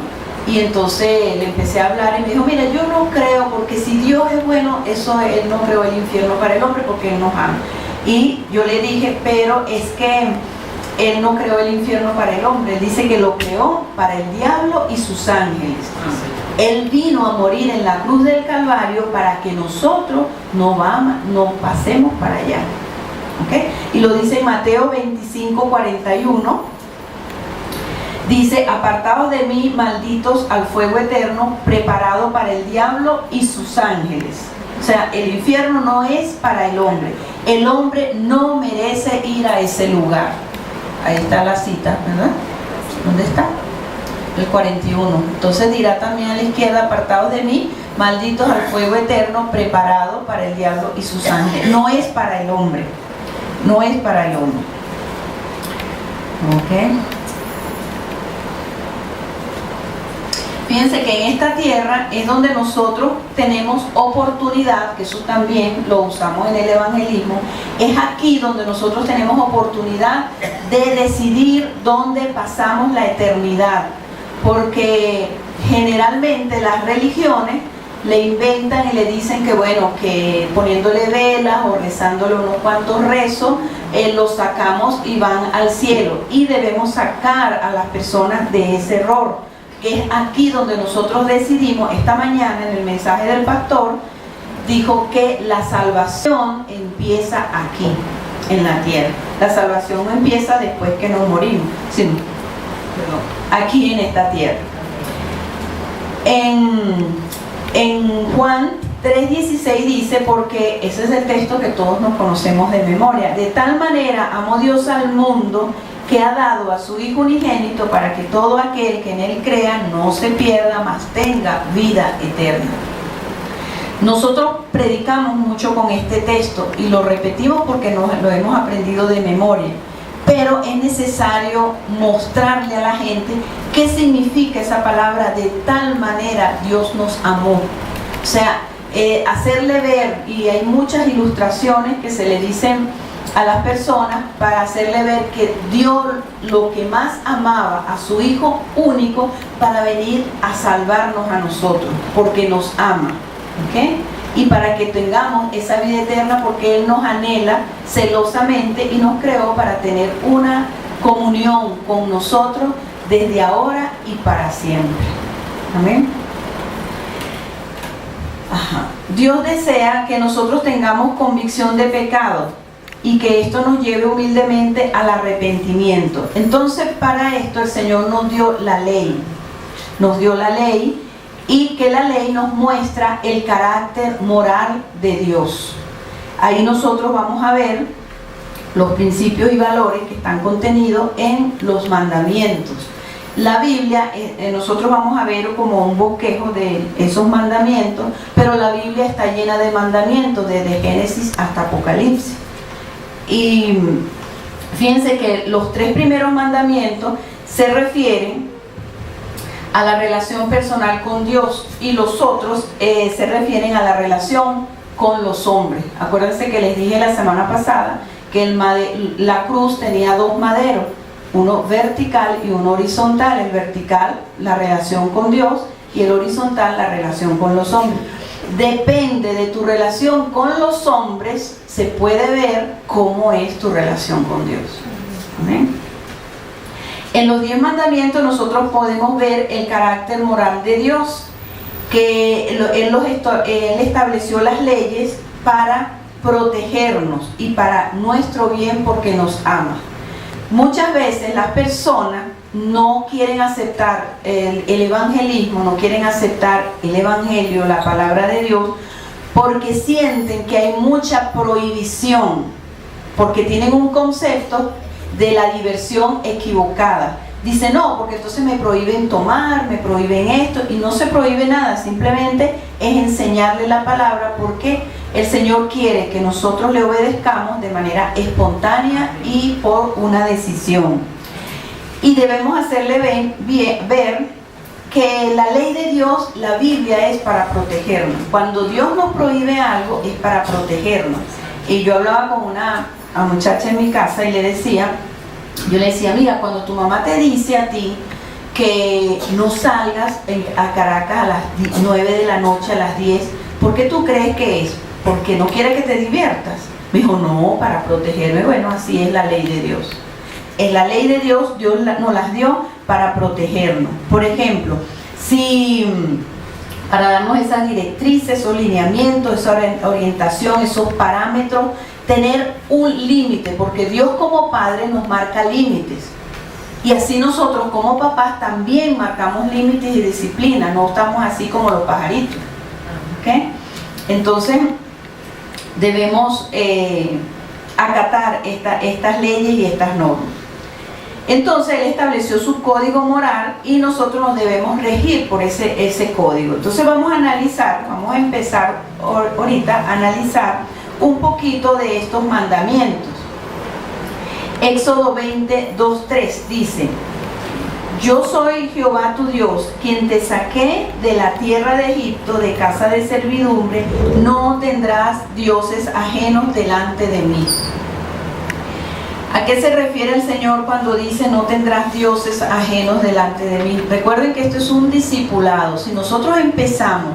y entonces le empecé a hablar y me dijo, mira, yo no creo, porque si Dios es bueno, Él no creó el infierno para el hombre porque Él nos ama. Y yo le dije, pero es que Él no creó el infierno para el hombre, Él dice que lo creó para el diablo y sus ángeles. Él vino a morir en la cruz del Calvario para que nosotros no pasemos para allá. ¿Okay? Y lo dice en Mateo 25:41. Dice, apartados de mí, malditos, al fuego eterno, preparado para el diablo y sus ángeles. O sea, el infierno no es para el hombre. El hombre no merece ir a ese lugar. Ahí está la cita, ¿verdad? ¿Dónde está? El 41. Entonces dirá también a la izquierda, apartados de mí, malditos al fuego eterno, preparado para el diablo y sus ángeles. No es para el hombre. No es para el hombre. ¿Ok? Fíjense que en esta tierra es donde nosotros tenemos oportunidad, que eso también lo usamos en el evangelismo, es aquí donde nosotros tenemos oportunidad de decidir dónde pasamos la eternidad, porque generalmente las religiones le inventan y le dicen que bueno, que poniéndole velas o rezándole unos cuantos rezos, los sacamos y van al cielo, y debemos sacar a las personas de ese error. Es aquí donde nosotros decidimos. Esta mañana en el mensaje del pastor dijo que la salvación empieza aquí, en la tierra. La salvación no empieza después que nos morimos, sino aquí en esta tierra. En Juan 3:16 dice, porque ese es el texto que todos nos conocemos de memoria, de tal manera amó Dios al mundo que ha dado a su Hijo unigénito para que todo aquel que en Él crea no se pierda, mas tenga vida eterna. Nosotros predicamos mucho con este texto y lo repetimos porque lo hemos aprendido de memoria, pero es necesario mostrarle a la gente qué significa esa palabra, de tal manera Dios nos amó. O sea, hacerle ver, y hay muchas ilustraciones que se le dicen a las personas para hacerle ver que dio lo que más amaba a su Hijo único para venir a salvarnos a nosotros, porque nos ama, ¿ok? Y para que tengamos esa vida eterna, porque Él nos anhela celosamente y nos creó para tener una comunión con nosotros desde ahora y para siempre. Amén. Ajá. Dios desea que nosotros tengamos convicción de pecado y que esto nos lleve humildemente al arrepentimiento. Entonces, para esto el Señor nos dio la ley. Nos dio la ley, y que la ley nos muestra el carácter moral de Dios. Ahí nosotros vamos a ver los principios y valores que están contenidos en los mandamientos. La Biblia, nosotros vamos a ver como un bosquejo de esos mandamientos, pero la Biblia está llena de mandamientos, desde Génesis hasta Apocalipsis. Y fíjense que los 3 primeros mandamientos se refieren a la relación personal con Dios, y los otros se refieren a la relación con los hombres. Acuérdense que les dije la semana pasada que la cruz tenía 2 maderos, uno vertical y uno horizontal. El vertical, la relación con Dios, y el horizontal, la relación con los hombres. Depende de tu relación con los hombres, se puede ver cómo es tu relación con Dios. ¿Amén? En los 10 mandamientos nosotros podemos ver el carácter moral de Dios, que Él estableció las leyes para protegernos y para nuestro bien, porque nos ama. Muchas veces las personas no quieren aceptar el evangelismo, no quieren aceptar el evangelio, la palabra de Dios, porque sienten que hay mucha prohibición, porque tienen un concepto de la diversión equivocada. Dice, no, porque entonces me prohíben tomar, me prohíben esto, y no se prohíbe nada, simplemente es enseñarle la palabra, porque el Señor quiere que nosotros le obedezcamos de manera espontánea y por una decisión. Y debemos hacerle ver que la ley de Dios, la Biblia, es para protegernos. Cuando Dios nos prohíbe algo, es para protegernos. Y yo hablaba con una muchacha en mi casa y yo le decía, mira, cuando tu mamá te dice a ti que no salgas a Caracas a las 9 de la noche, a las 10, ¿por qué tú crees que es? Porque no quiere que te diviertas. Me dijo, no, para protegerme. Bueno, así es la ley de Dios. Es la ley de Dios, Dios nos las dio para protegernos. Por ejemplo, para darnos esas directrices, esos lineamientos, esa orientación, esos parámetros, tener un límite, porque Dios como Padre nos marca límites. Y así nosotros como papás también marcamos límites y disciplina, no estamos así como los pajaritos. ¿Okay? Entonces, debemos acatar estas leyes y estas normas. Entonces Él estableció su código moral y nosotros nos debemos regir por ese código. Entonces vamos a empezar ahorita a analizar un poquito de estos mandamientos. Éxodo 20:2-3 dice: Yo soy Jehová tu Dios, quien te saqué de la tierra de Egipto, de casa de servidumbre. No tendrás dioses ajenos delante de mí. ¿A qué se refiere el Señor cuando dice no tendrás dioses ajenos delante de mí? Recuerden que esto es un discipulado. Si nosotros empezamos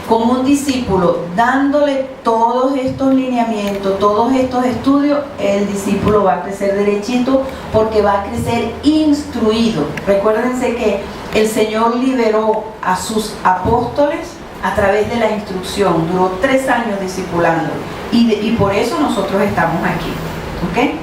con un discípulo dándole todos estos lineamientos, todos estos estudios, el discípulo va a crecer derechito, porque va a crecer instruido. Recuérdense que el Señor liberó a sus apóstoles a través de la instrucción. Duró 3 años discipulando, y por eso nosotros estamos aquí. ¿Ok?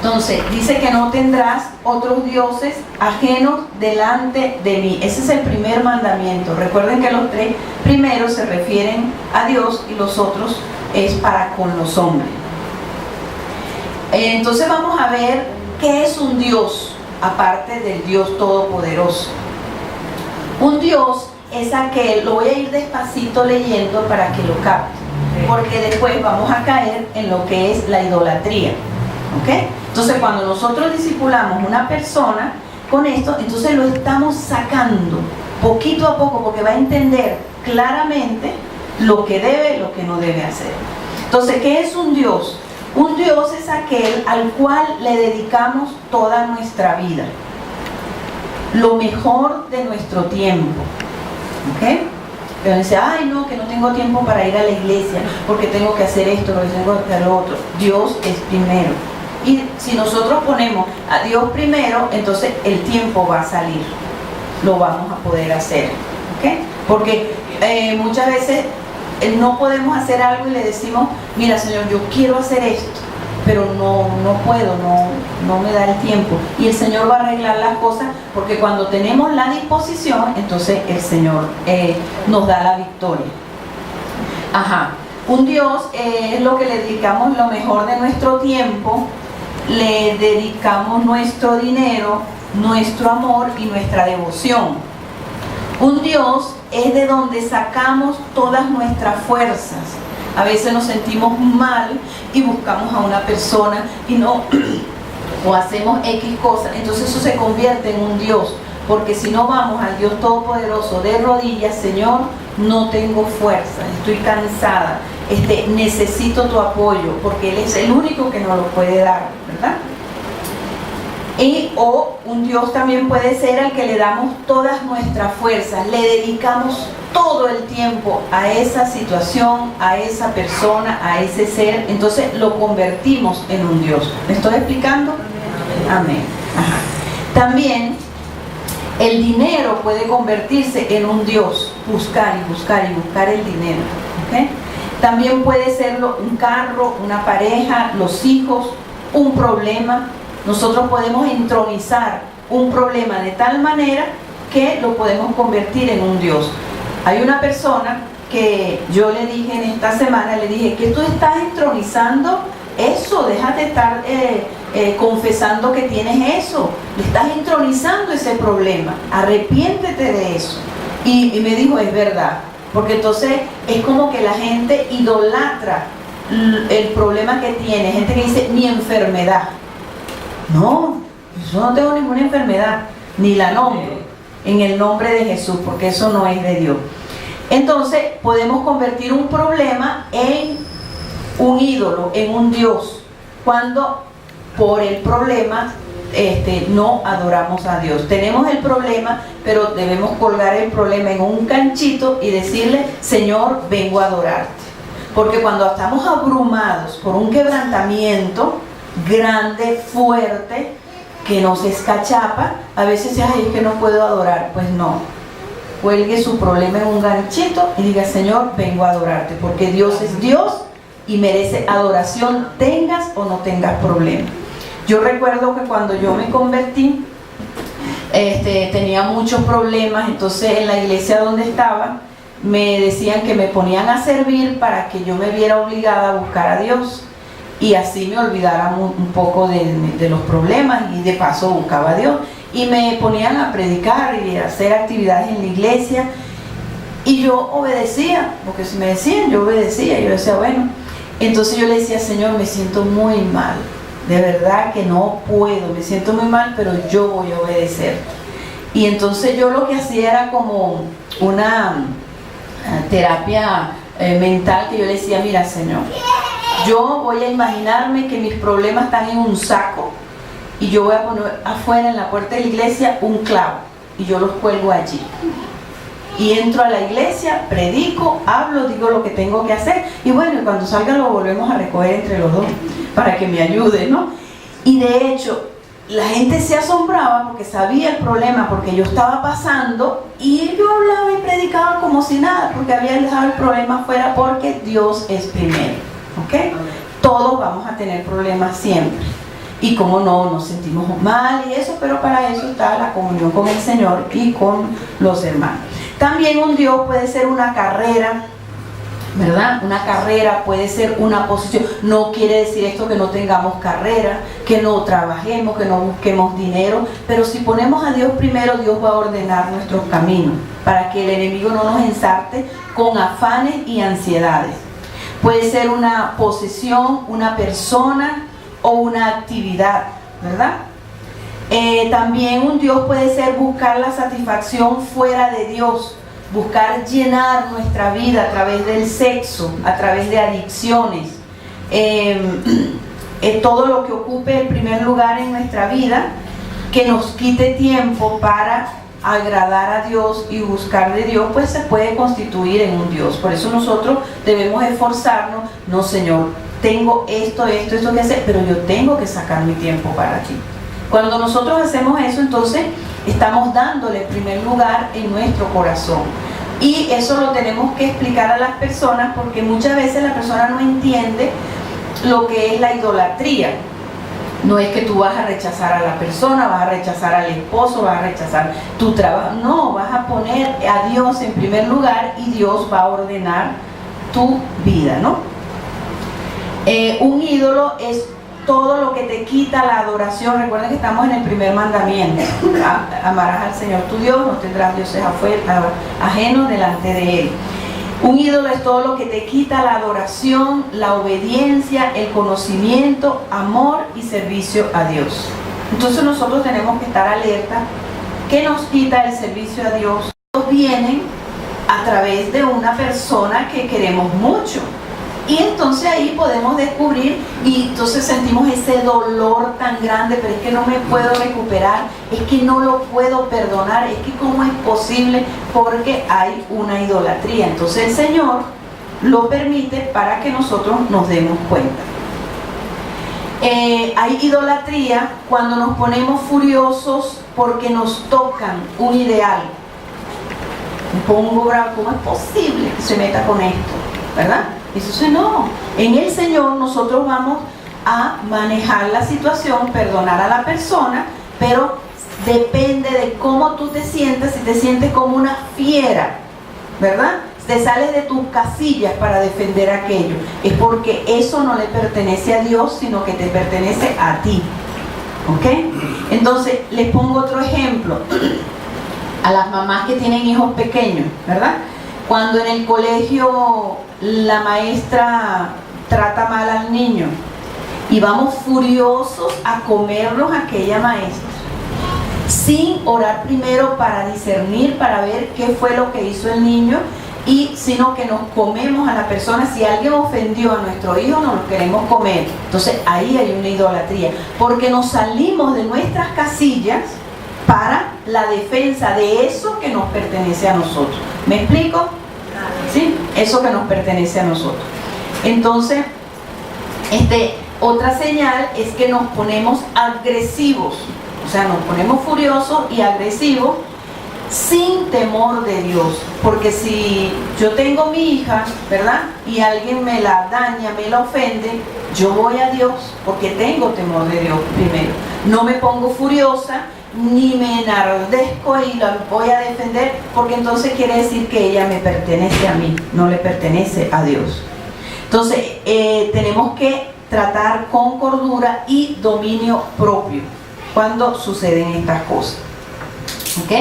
Entonces, dice que no tendrás otros dioses ajenos delante de mí. Ese es el primer mandamiento. Recuerden que los 3 primeros se refieren a Dios y los otros es para con los hombres. Entonces vamos a ver qué es un Dios, aparte del Dios Todopoderoso. Un Dios es aquel, lo voy a ir despacito leyendo para que lo capte, porque después vamos a caer en lo que es la idolatría. ¿Ok? Entonces, cuando nosotros discipulamos una persona con esto, entonces lo estamos sacando poquito a poco, porque va a entender claramente lo que debe y lo que no debe hacer. Entonces, ¿qué es un Dios? Un Dios es aquel al cual le dedicamos toda nuestra vida, lo mejor de nuestro tiempo. ¿Ok? Pero dice, ay no, que no tengo tiempo para ir a la iglesia, porque tengo que hacer esto, porque tengo que hacer lo otro. Dios es primero. Y si nosotros ponemos a Dios primero, entonces el tiempo va a salir. Lo vamos a poder hacer. ¿Ok? Porque muchas veces no podemos hacer algo y le decimos, mira Señor, yo quiero hacer esto, pero no puedo, no me da el tiempo. Y el Señor va a arreglar las cosas, porque cuando tenemos la disposición, entonces el Señor nos da la victoria. Ajá. Un Dios es lo que le dedicamos lo mejor de nuestro tiempo, le dedicamos nuestro dinero, nuestro amor y nuestra devoción. Un Dios es de donde sacamos todas nuestras fuerzas. A veces nos sentimos mal y buscamos a una persona y no, o hacemos X cosas, entonces eso se convierte en un Dios, porque si no vamos al Dios Todopoderoso de rodillas, Señor, no tengo fuerza, estoy cansada, necesito tu apoyo, porque Él es el único que nos lo puede dar, ¿verdad? O un Dios también puede ser al que le damos todas nuestras fuerzas, le dedicamos todo el tiempo a esa situación, a esa persona, a ese ser, entonces lo convertimos en un Dios. ¿Me estoy explicando? Amén. Ajá. También el dinero puede convertirse en un Dios, buscar y buscar y buscar el dinero. ¿Okay? También puede serlo un carro, una pareja, los hijos, un problema. Nosotros podemos entronizar un problema de tal manera que lo podemos convertir en un Dios. Hay una persona que yo le dije en esta semana, le dije que tú estás entronizando eso, déjate estar confesando que tienes eso, le estás entronizando ese problema, arrepiéntete de eso. Y me dijo, es verdad, porque entonces es como que la gente idolatra el problema que tiene, gente que dice, mi enfermedad. No, yo no tengo ninguna enfermedad, ni la nombro en el nombre de Jesús, porque eso no es de Dios. Entonces podemos convertir un problema en un ídolo, en un Dios, cuando por el problema no adoramos a Dios. Tenemos el problema, pero debemos colgar el problema en un ganchito y decirle, Señor, vengo a adorarte. Porque cuando estamos abrumados por un quebrantamiento grande, fuerte, que nos escachapa, a veces ay, es que no puedo adorar. Pues no, cuelgue su problema en un ganchito y diga, Señor, vengo a adorarte, porque Dios es Dios y merece adoración, tengas o no tengas problema. Yo recuerdo que cuando yo me convertí, tenía muchos problemas, entonces en la iglesia donde estaba, me decían que me ponían a servir para que yo me viera obligada a buscar a Dios. Y así me olvidara un poco de los problemas y de paso buscaba a Dios. Y me ponían a predicar y a hacer actividades en la iglesia. Y yo obedecía, porque si me decían, yo obedecía. Yo decía, bueno. Entonces yo le decía, Señor, me siento muy mal. De verdad que no puedo, me siento muy mal, pero yo voy a obedecer. Y entonces yo lo que hacía era como una terapia mental, que yo le decía, mira, Señor, yo voy a imaginarme que mis problemas están en un saco y yo voy a poner afuera en la puerta de la iglesia un clavo y yo los cuelgo allí. Y entro a la iglesia, predico, hablo, digo lo que tengo que hacer y bueno, cuando salga lo volvemos a recoger entre los dos para que me ayude, ¿no? Y de hecho, la gente se asombraba porque sabía el problema, porque yo estaba pasando y yo hablaba y predicaba como si nada, porque había dejado el problema afuera, porque Dios es primero. ¿Ok? Todos vamos a tener problemas siempre. Y como no, nos sentimos mal y eso, pero para eso está la comunión con el Señor y con los hermanos. También un Dios puede ser una carrera, ¿verdad? Una carrera puede ser una posición. No quiere decir esto que no tengamos carrera, que no trabajemos, que no busquemos dinero, pero si ponemos a Dios primero, Dios va a ordenar nuestros caminos para que el enemigo no nos ensarte con afanes y ansiedades. Puede ser una posesión, una persona o una actividad, ¿verdad? También un Dios puede ser buscar la satisfacción fuera de Dios, buscar llenar nuestra vida a través del sexo, a través de adicciones, todo lo que ocupe el primer lugar en nuestra vida, que nos quite tiempo para agradar a Dios y buscar de Dios, pues se puede constituir en un Dios. Por eso nosotros debemos esforzarnos. No, Señor, tengo esto que hacer, pero yo tengo que sacar mi tiempo para ti. Cuando nosotros hacemos eso, entonces estamos dándole el primer lugar en nuestro corazón. Y eso lo tenemos que explicar a las personas, porque muchas veces la persona no entiende lo que es la idolatría. No es que tú vas a rechazar a la persona, vas a rechazar al esposo, vas a rechazar tu trabajo. No, vas a poner a Dios en primer lugar y Dios va a ordenar tu vida, ¿no? Un ídolo es todo lo que te quita la adoración. Recuerden que estamos en el primer mandamiento. Amarás al Señor tu Dios, no tendrás dioses ajenos delante de Él. Un ídolo es todo lo que te quita la adoración, la obediencia, el conocimiento, amor y servicio a Dios. Entonces nosotros tenemos que estar alerta. ¿Qué nos quita el servicio a Dios? Vienen a través de una persona que queremos mucho. Y entonces ahí podemos descubrir, y entonces sentimos ese dolor tan grande, pero es que no me puedo recuperar, es que no lo puedo perdonar, es que cómo es posible, porque hay una idolatría. Entonces el Señor lo permite para que nosotros nos demos cuenta. Hay idolatría cuando nos ponemos furiosos porque nos tocan un ideal. Me pongo bravo, ¿cómo es posible que se meta con esto? ¿Verdad? Eso no. En el Señor nosotros vamos a manejar la situación, perdonar a la persona, pero depende de cómo tú te sientas. Si te sientes como una fiera, ¿verdad? Te sales de tus casillas para defender aquello. Es porque eso no le pertenece a Dios, sino que te pertenece a ti. ¿Ok? Entonces, les pongo otro ejemplo. A las mamás que tienen hijos pequeños, ¿verdad? Cuando en el colegio la maestra trata mal al niño y vamos furiosos a comernos a aquella maestra, sin orar primero para discernir, para ver qué fue lo que hizo el niño, y sino que nos comemos a la persona. Si alguien ofendió a nuestro hijo, nos lo queremos comer. Entonces ahí hay una idolatría, porque nos salimos de nuestras casillas para la defensa de eso que nos pertenece a nosotros. ¿Me explico? ¿Sí? Eso que nos pertenece a nosotros. Entonces, otra señal es que nos ponemos agresivos. O sea, nos ponemos furiosos y agresivos sin temor de Dios. Porque si yo tengo mi hija, ¿verdad? Y alguien me la daña, me la ofende, yo voy a Dios porque tengo temor de Dios primero. No me pongo furiosa ni me enardezco y la voy a defender, porque entonces quiere decir que ella me pertenece a mí, no le pertenece a Dios. Entonces tenemos que tratar con cordura y dominio propio cuando suceden estas cosas. ¿Ok?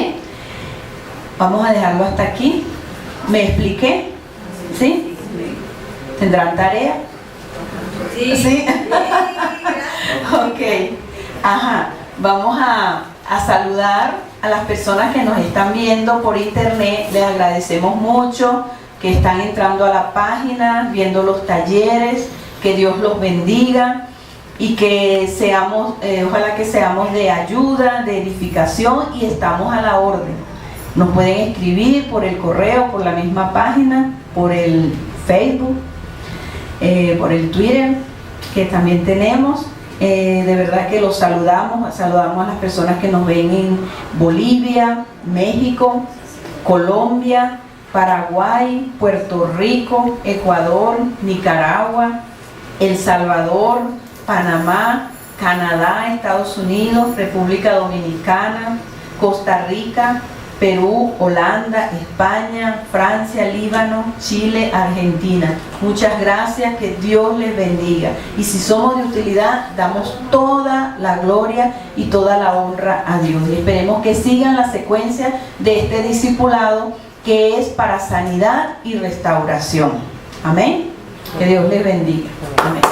Vamos a dejarlo hasta aquí. ¿Me expliqué? ¿Sí? ¿Tendrán tarea? Sí. ¿Sí? Ok. Ajá. Vamos a saludar a las personas que nos están viendo por internet. Les agradecemos mucho que están entrando a la página, viendo los talleres. Que Dios los bendiga y que seamos, ojalá que seamos de ayuda, de edificación, y estamos a la orden. Nos pueden escribir por el correo, por la misma página, por el Facebook, por el Twitter, que también tenemos. De verdad que los saludamos a las personas que nos ven en Bolivia, México, Colombia, Paraguay, Puerto Rico, Ecuador, Nicaragua, El Salvador, Panamá, Canadá, Estados Unidos, República Dominicana, Costa Rica, Perú, Holanda, España, Francia, Líbano, Chile, Argentina. Muchas gracias, que Dios les bendiga. Y si somos de utilidad, damos toda la gloria y toda la honra a Dios. Y esperemos que sigan la secuencia de este discipulado, que es para sanidad y restauración. Amén. Que Dios les bendiga. Amén.